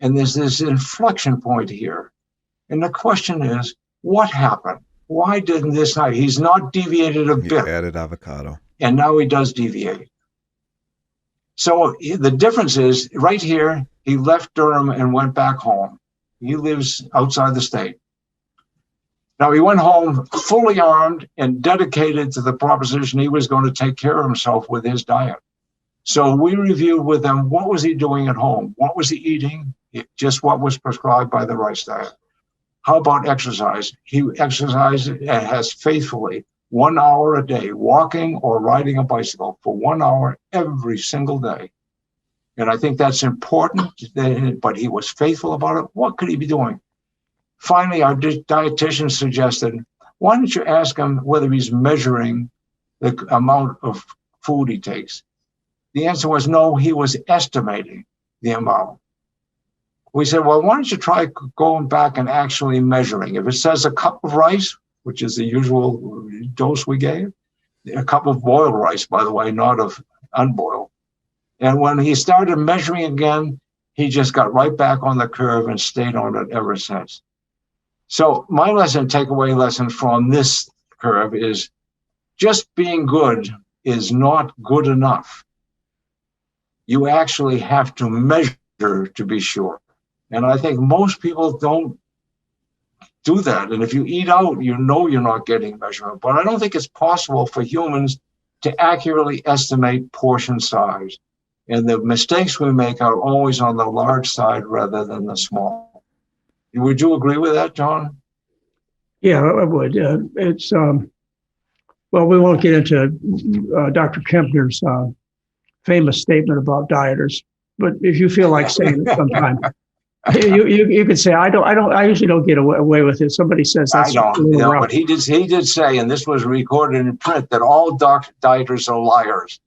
And there's this inflection point here. And the question is, what happened? Why didn't this not? He's not deviated a bit. He added avocado. And now he does deviate. So the difference is, right here, he left Durham and went back home. He lives outside the state. Now, he went home fully armed and dedicated to the proposition he was going to take care of himself with his diet. So we reviewed with him, what was he doing at home? What was he eating? Just what was prescribed by the rice diet. How about exercise? He exercised and has faithfully 1 hour a day, walking or riding a bicycle for 1 hour every single day. And I think that's important, but he was faithful about it. What could he be doing? Finally, our dietitian suggested, why don't you ask him whether he's measuring the amount of food he takes? The answer was no, he was estimating the amount. We said, well, why don't you try going back and actually measuring? If it says a cup of rice, which is the usual dose we gave, a cup of boiled rice, by the way, not of unboiled. And when he started measuring again, he just got right back on the curve and stayed on it ever since. So my takeaway lesson from this curve is just being good is not good enough. You actually have to measure to be sure. And I think most people don't do that. And if you eat out, you know you're not getting measurement. But I don't think it's possible for humans to accurately estimate portion size. And the mistakes we make are always on the large side rather than the small. Would you agree with that, John? Yeah, I would. It's well, we won't get into Dr. Kempner's famous statement about dieters, but if you feel like saying it sometime, you could say, I usually don't get away with it. Somebody says that's I don't, but he did say, and this was recorded in print, that all dieters are liars.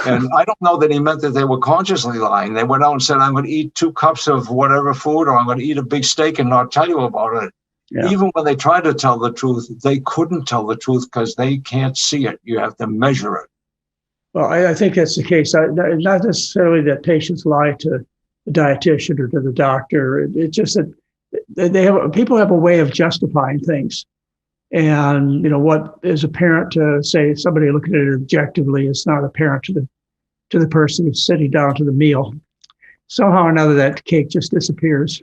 And I don't know that he meant that they were consciously lying. They went out and said, I'm going to eat 2 cups of whatever food, or I'm going to eat a big steak and not tell you about it. Yeah. Even when they tried to tell the truth, they couldn't tell the truth because they can't see it. You have to measure it. Well, I think that's the case. Not necessarily that patients lie to the dietitian or to the doctor. It's just that people have a way of justifying things. And, what is apparent to, say, somebody looking at it objectively is not apparent to the person who's sitting down to the meal. Somehow or another, that cake just disappears.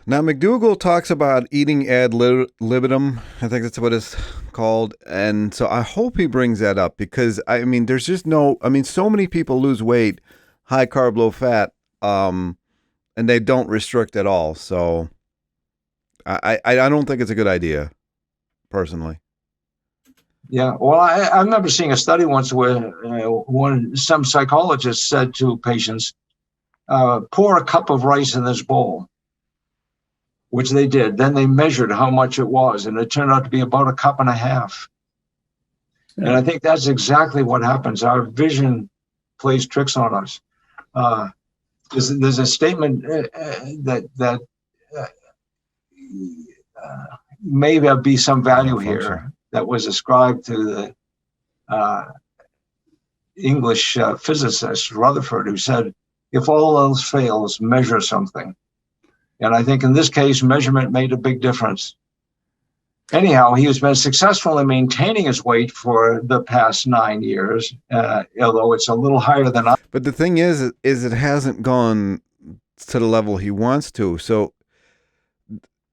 Now, McDougall talks about eating ad libitum. I think that's what it's called. And so I hope he brings that up because, there's just so many people lose weight, high carb, low fat, and they don't restrict at all. So I don't think it's a good idea, personally. Yeah, well, I remember seeing a study once where some psychologist said to patients, pour a cup of rice in this bowl, which they did. Then they measured how much it was, and it turned out to be about a cup and a half. And I think that's exactly what happens. Our vision plays tricks on us. There's a statement that may be some value here that was ascribed to the English physicist Rutherford, who said, if all else fails, measure something. And I think in this case, measurement made a big difference. Anyhow, he has been successful in maintaining his weight for the past 9 years, although it's a little higher than I. But the thing is it hasn't gone to the level he wants to. So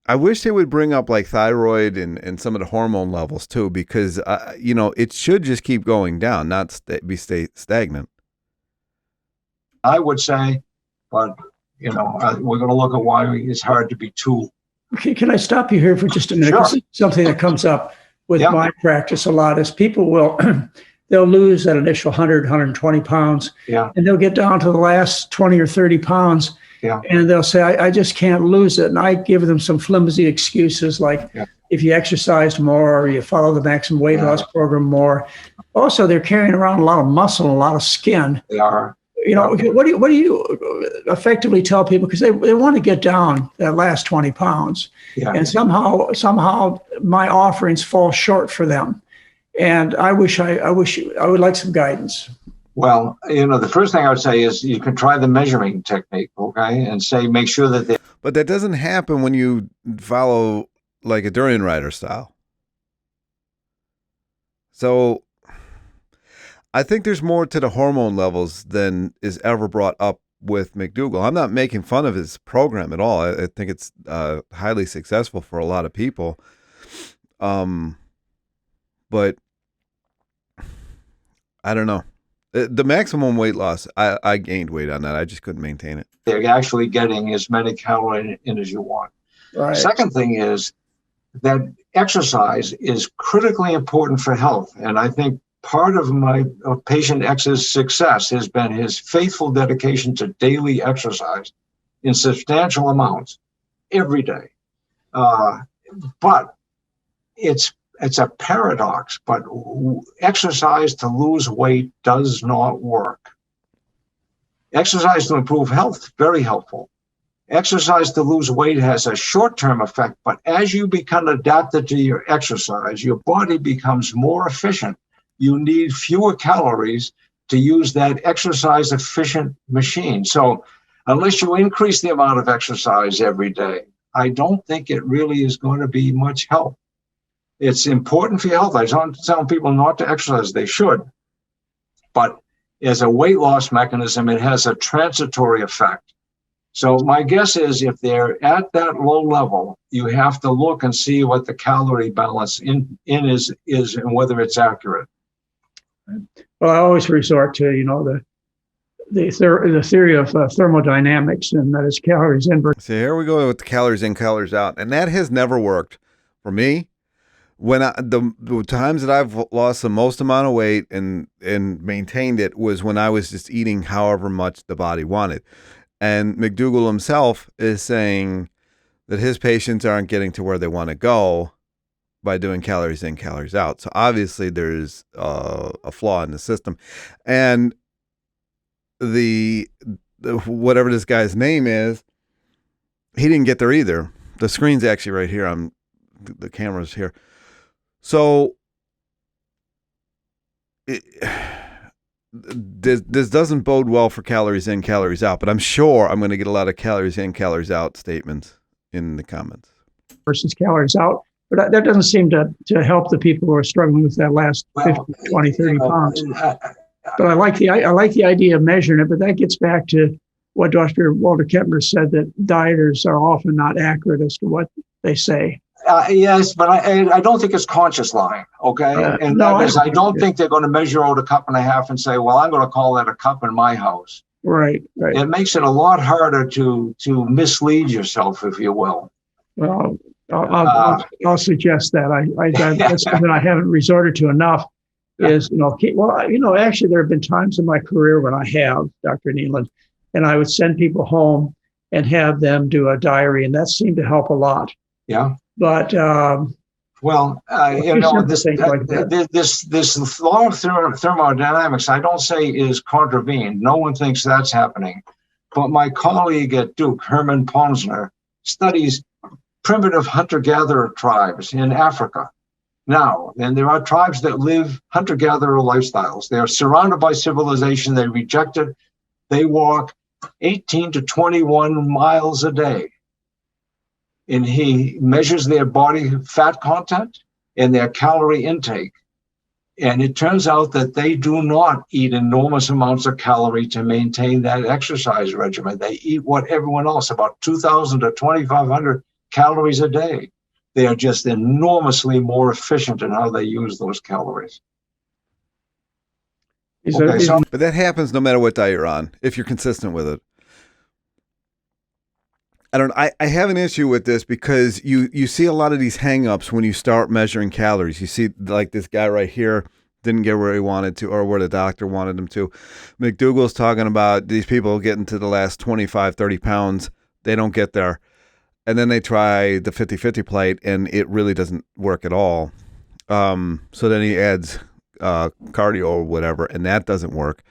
I wish they would bring up like thyroid and some of the hormone levels too, because, it should just keep going down, not stay stagnant. I would say, but, we're going to look at why it's hard to be too. Okay, can I stop you here for just a minute? Sure. Something that comes up with my practice a lot is people they'll lose that initial 100, 120 pounds, and they'll get down to the last 20 or 30 pounds, Yeah. And they'll say, I just can't lose it. And I give them some flimsy excuses like if you exercise more or you follow the maximum weight loss program more. Also, they're carrying around a lot of muscle, a lot of skin. They are. You know, what do you effectively tell people? Because they want to get down that last 20 pounds. Yeah. And somehow my offerings fall short for them. And I would like some guidance. Well, you know, the first thing I would say is you can try the measuring technique, okay, and say make sure that they. But that doesn't happen when you follow like a durianrider style. So I think there's more to the hormone levels than is ever brought up with McDougall. I'm not making fun of his program at all. I think it's highly successful for a lot of people. But I don't know. The maximum weight loss, I gained weight on that. I just couldn't maintain it. They're actually getting as many calories in as you want. Right. Second thing is that exercise is critically important for health. And I think part of my patient X's success has been his faithful dedication to daily exercise in substantial amounts every day. But it's a paradox, but exercise to lose weight does not work. Exercise to improve health, very helpful. Exercise to lose weight has a short-term effect, but as you become adapted to your exercise, your body becomes more efficient. You need fewer calories to use that exercise efficient machine. So unless you increase the amount of exercise every day, I don't think it really is going to be much help. It's important for your health. I don't tell people not to exercise. They should. But as a weight loss mechanism, it has a transitory effect. So my guess is if they're at that low level, you have to look and see what the calorie balance in is and whether it's accurate. Well, I always resort to, you know, the theory of thermodynamics, and that is calories in. So here we go with the calories in, calories out. And that has never worked for me. When the times that I've lost the most amount of weight and maintained it was when I was just eating however much the body wanted. And McDougall himself is saying that his patients aren't getting to where they want to go by doing calories in, calories out. So obviously there's a flaw in the system. And the whatever this guy's name is, he didn't get there either. The screen's actually right here. The camera's here. So this doesn't bode well for calories in, calories out, but I'm sure I'm going to get a lot of calories in, calories out statements in the comments. Versus calories out. But that doesn't seem to help the people who are struggling with that last 50, 20, 30 pounds. But I like the idea of measuring it, but that gets back to what Dr. Walter Kepner said, that dieters are often not accurate as to what they say. Yes, but I don't think it's conscious lying, okay? And no, that is, I don't think they're going to measure out a cup and a half and say, well, I'm going to call that a cup in my house. Right. It makes it a lot harder to mislead yourself, if you will. Well, I'll suggest that. That's something I haven't resorted to enough. Is actually there have been times in my career when I have, Dr. Neelon, and I would send people home and have them do a diary, and that seemed to help a lot. Yeah. But this law of thermodynamics, I don't say is contravened. No one thinks that's happening. But my colleague at Duke, Herman Ponsner, studies primitive hunter-gatherer tribes in Africa now. And there are tribes that live hunter-gatherer lifestyles. They are surrounded by civilization. They reject it. They walk 18 to 21 miles a day. And he measures their body fat content and their calorie intake. And it turns out that they do not eat enormous amounts of calorie to maintain that exercise regimen. They eat what everyone else, about 2,000 to 2,500 calories a day. They are just enormously more efficient in how they use those calories. But that happens no matter what diet you're on, if you're consistent with it. I have an issue with this because you see a lot of these hang-ups when you start measuring calories. You see like this guy right here didn't get where he wanted to or where the doctor wanted him to. McDougall's talking about these people getting to the last 25, 30 pounds. They don't get there. And then they try the 50-50 plate, and it really doesn't work at all. So then he adds cardio or whatever, and that doesn't work.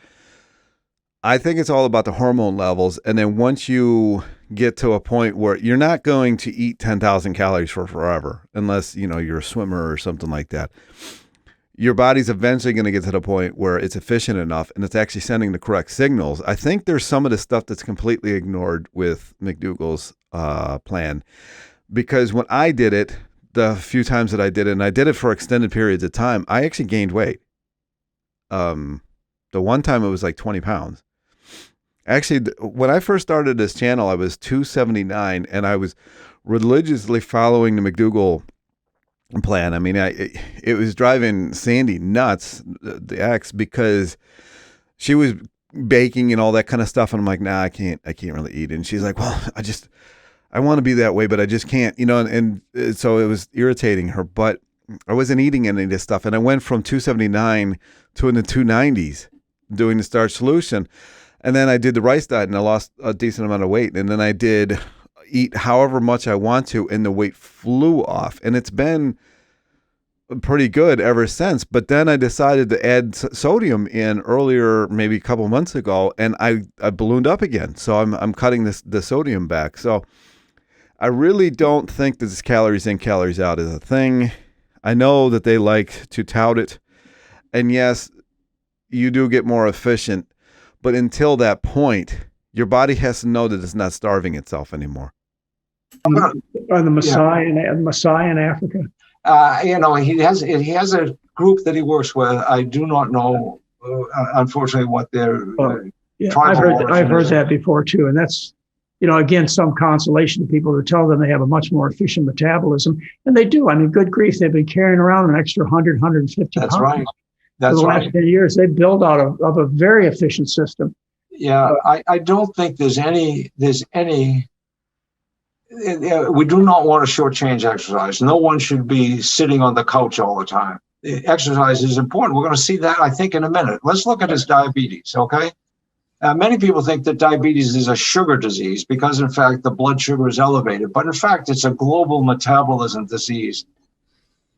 I think it's all about the hormone levels. And then once you get to a point where you're not going to eat 10,000 calories for forever, unless, you're a swimmer or something like that, your body's eventually going to get to the point where it's efficient enough and it's actually sending the correct signals. I think there's some of the stuff that's completely ignored with McDougall's plan, because when I did it, the few times that I did it, and I did it for extended periods of time, I actually gained weight. The one time it was like 20 pounds. Actually, when I first started this channel, I was 279, and I was religiously following the McDougall plan. I mean, it was driving Sandy nuts, the ex, because she was baking and all that kind of stuff, and I'm like, nah, I can't really eat. And she's like, well, I want to be that way, but I just can't, and so it was irritating her. But I wasn't eating any of this stuff, and I went from 279 to in the 290s doing the starch solution. And then I did the rice diet, and I lost a decent amount of weight. And then I did eat however much I want to, and the weight flew off. And it's been pretty good ever since. But then I decided to add sodium in earlier, maybe a couple months ago, and I ballooned up again. So I'm cutting the sodium back. So I really don't think that this calories in, calories out is a thing. I know that they like to tout it. And yes, you do get more efficient. But until that point, your body has to know that it's not starving itself anymore. Or the Maasai in Africa. He has a group that he works with. I do not know, unfortunately, what their I've heard that before too, and that's again some consolation to people who tell them they have a much more efficient metabolism, and they do. I mean, good grief, they've been carrying around an extra 100, 150 pounds. That's right. For the last 10 years, they build out of a very efficient system. Yeah, I don't think there's any. We do not want to shortchange exercise. No one should be sitting on the couch all the time. Exercise is important. We're going to see that, I think, in a minute. Let's look at his diabetes, okay? Many people think that diabetes is a sugar disease because, in fact, the blood sugar is elevated. But in fact, it's a global metabolism disease.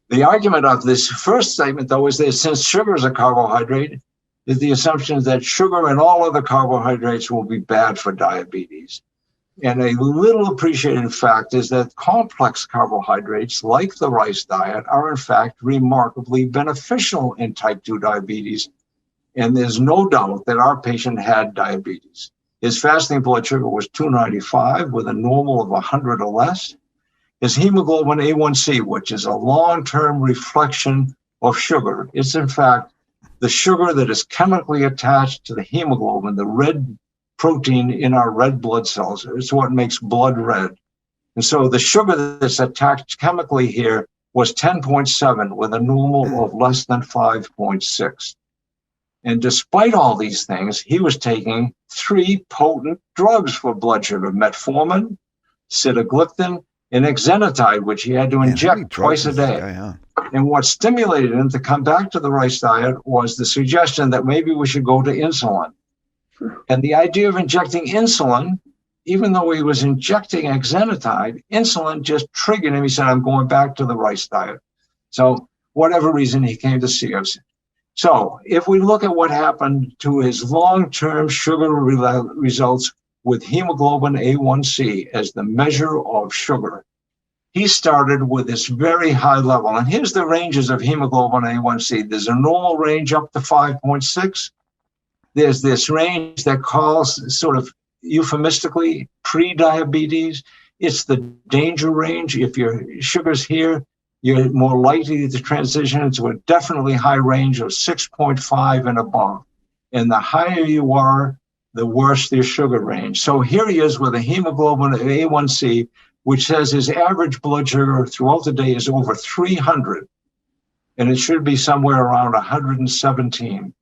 The argument of this first statement, though, is that since sugar is a carbohydrate, is the assumption that sugar and all other carbohydrates will be bad for diabetes. And a little appreciated fact is that complex carbohydrates, like the rice diet, are in fact remarkably beneficial in type 2 diabetes. And there's no doubt that our patient had diabetes. His fasting blood sugar was 295 with a normal of 100 or less. His hemoglobin A1C, which is a long-term reflection of sugar, is in fact the sugar that is chemically attached to the hemoglobin, the red protein in our red blood cells. It's what makes blood red. And so the sugar that's attached chemically here was 10.7 with a normal of less than 5.6. And despite all these things, he was taking 3 potent drugs for blood sugar: metformin, sitagliptin, and exenatide, which he had to inject twice a day. And what stimulated him to come back to the rice diet was the suggestion that maybe we should go to insulin. And the idea of injecting insulin, even though he was injecting exenatide, insulin just triggered him. He said, I'm going back to the rice diet. So whatever reason, he came to see us. So if we look at what happened to his long-term sugar results with hemoglobin A1C as the measure of sugar, he started with this very high level. And here's the ranges of hemoglobin A1C. There's a normal range up to 5.6. There's this range that calls sort of euphemistically pre-diabetes. It's the danger range. If your sugar's here, you're more likely to transition into a definitely high range of 6.5 and above. And the higher you are, the worse your sugar range. So here he is with a hemoglobin A1C, which says his average blood sugar throughout the day is over 300, and it should be somewhere around 117.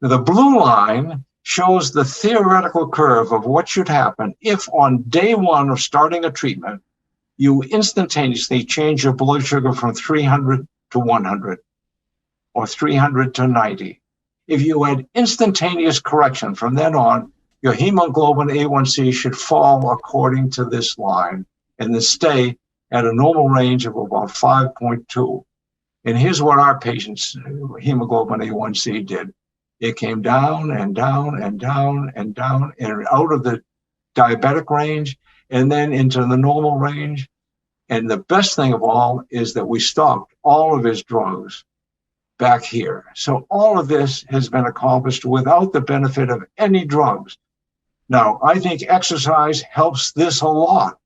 Now, the blue line shows the theoretical curve of what should happen if on day 1 of starting a treatment, you instantaneously change your blood sugar from 300 to 100. or 300 to 90. If you had instantaneous correction from then on, your hemoglobin A1C should fall according to this line and then stay at a normal range of about 5.2. And here's what our patients' hemoglobin A1C did. It came down and down and down and down and out of the diabetic range and then into the normal range. And the best thing of all is that we stopped all of his drugs back here. So all of this has been accomplished without the benefit of any drugs. Now, I think exercise helps this a lot.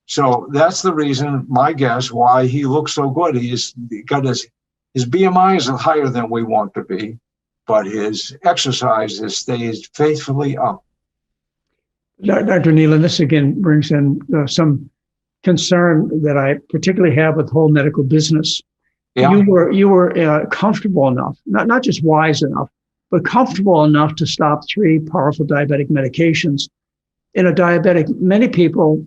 So that's the reason, my guess, why he looks so good. He's got his BMI is higher than we want to be, but his exercise stays faithfully up. Dr. Neelon, this again brings in some concern that I particularly have with the whole medical business. Yeah. You were comfortable enough, not just wise enough, but comfortable enough to stop 3 powerful diabetic medications. In a diabetic, many people,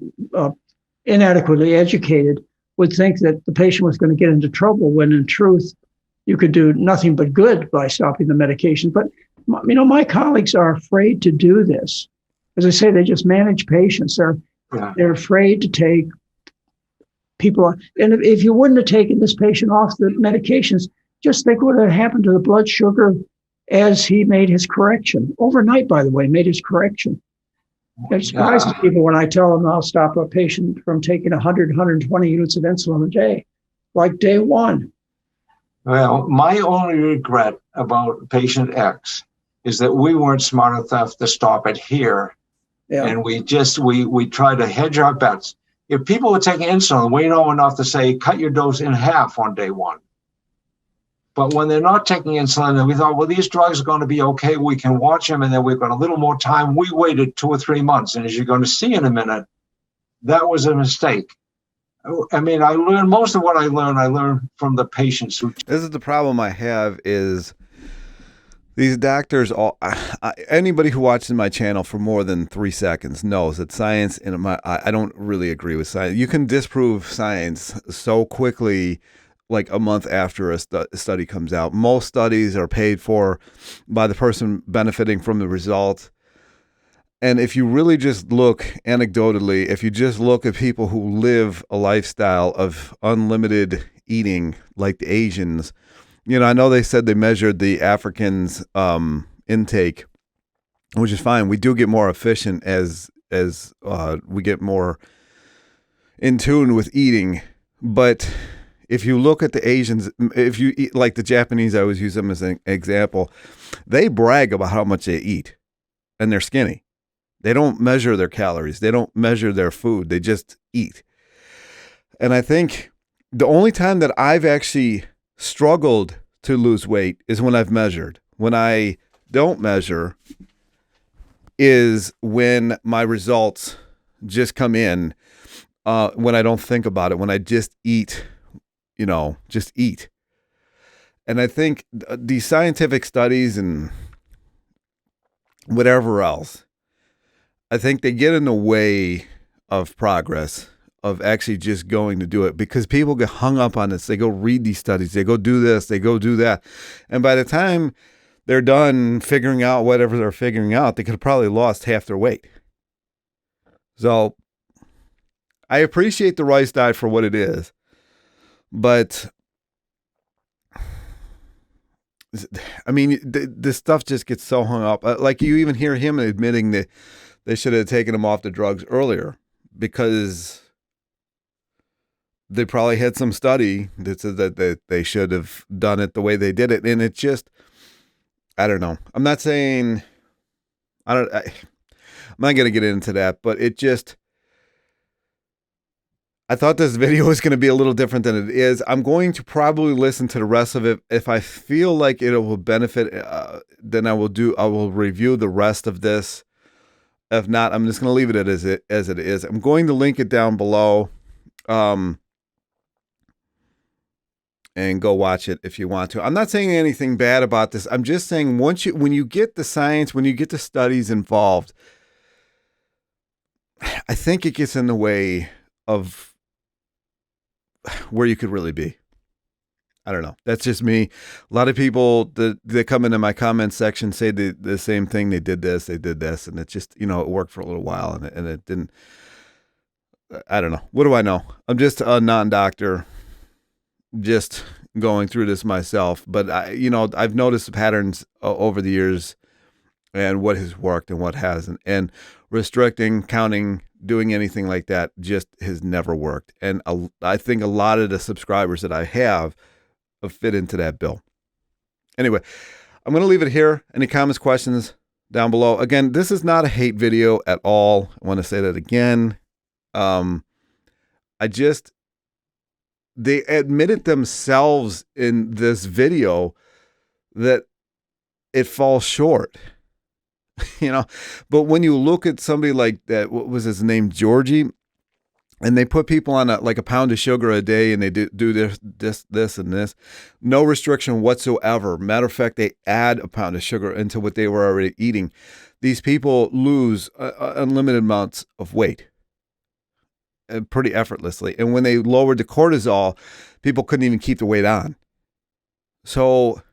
inadequately educated, would think that the patient was going to get into trouble when in truth, you could do nothing but good by stopping the medication. But, my colleagues are afraid to do this. As I say, they just manage patients. They're afraid to take people. And if you wouldn't have taken this patient off the medications, just think what had happened to the blood sugar as he made his correction. Overnight, by the way, made his correction. It surprises people when I tell them I'll stop a patient from taking 100, 120 units of insulin a day, like day one. Well, my only regret about patient X is that we weren't smart enough to stop it here. Yeah. And we try to hedge our bets. If people were taking insulin, we know enough to say, cut your dose in half on day one. But when they're not taking insulin, and we thought, well, these drugs are going to be okay, we can watch them, and then we've got a little more time. We waited 2 or 3 months. And as you're going to see in a minute, that was a mistake. I mean, I learned most of what I learned from the patients who. This is the problem I have is these doctors, anybody who watches my channel for more than 3 seconds knows that science, and I don't really agree with science. You can disprove science so quickly, like a month after a study comes out. Most studies are paid for by the person benefiting from the result. And if you really just look anecdotally, if you just look at people who live a lifestyle of unlimited eating, like the Asians, I know they said they measured the Africans' intake, which is fine. We do get more efficient as we get more in tune with eating. But if you look at the Asians, if you eat like the Japanese, I always use them as an example, they brag about how much they eat and they're skinny. They don't measure their calories. They don't measure their food. They just eat. And I think the only time that I've actually struggled to lose weight is when I've measured. When I don't measure is when my results just come in, when I don't think about it, when I just eat, just eat. And I think these scientific studies and whatever else, I think they get in the way of progress, of actually just going to do it, because people get hung up on this. They go read these studies, they go do this, they go do that. And by the time they're done figuring out whatever they're figuring out, they could have probably lost half their weight. So I appreciate the rice diet for what it is, but I mean, this stuff just gets so hung up. Like you even hear him admitting that they should have taken him off the drugs earlier because they probably had some study that said that they should have done it the way they did it. And it just, I don't know. I'm not saying, I'm not going to get into that, but it just, I thought this video was going to be a little different than it is. I'm going to probably listen to the rest of it. If I feel like it will benefit, then I will review the rest of this. If not, I'm just going to leave it as it is. I'm going to link it down below, and go watch it if you want to. I'm not saying anything bad about this. I'm just saying when you get the science, when you get the studies involved, I think it gets in the way of where you could really be. I don't know. That's just me. A lot of people that come into my comment section say the same thing. They did this, and it just, it worked for a little while, and it didn't. I don't know. What do I know? I'm just a non-doctor, just going through this myself. But I've noticed the patterns over the years, and what has worked and what hasn't. And restricting, counting, doing anything like that just has never worked. And I think a lot of the subscribers that I have fit into that bill. Anyway, I'm going to leave it here. Any comments, questions down below? Again, this is not a hate video at all. I want to say that again. They admitted themselves in this video that it falls short, but when you look at somebody like that, what was his name? Georgie. And they put people on a pound of sugar a day, and they do this, and this. No restriction whatsoever. Matter of fact, they add a pound of sugar into what they were already eating. These people lose unlimited amounts of weight pretty effortlessly. And when they lowered the cortisol, people couldn't even keep the weight on. So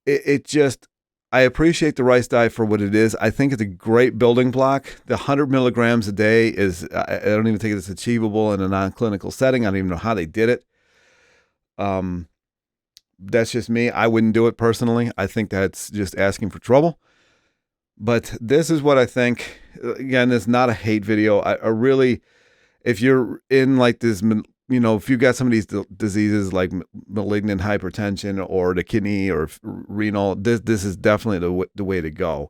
it just... I appreciate the rice diet for what it is. I think it's a great building block. The 100 milligrams a day is, I don't even think it's achievable in a non-clinical setting. I don't even know how they did it. That's just me. I wouldn't do it personally. I think that's just asking for trouble. But this is what I think. Again, it's not a hate video. I really, if you're in like this, if you've got some of these diseases like malignant hypertension or the kidney or renal, this is definitely the way to go.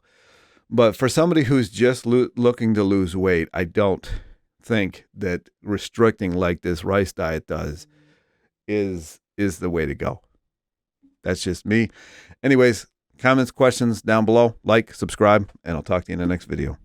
But for somebody who's just looking to lose weight, I don't think that restricting like this rice diet does is the way to go. That's just me. Anyways, comments, questions down below. Like, subscribe, and I'll talk to you in the next video.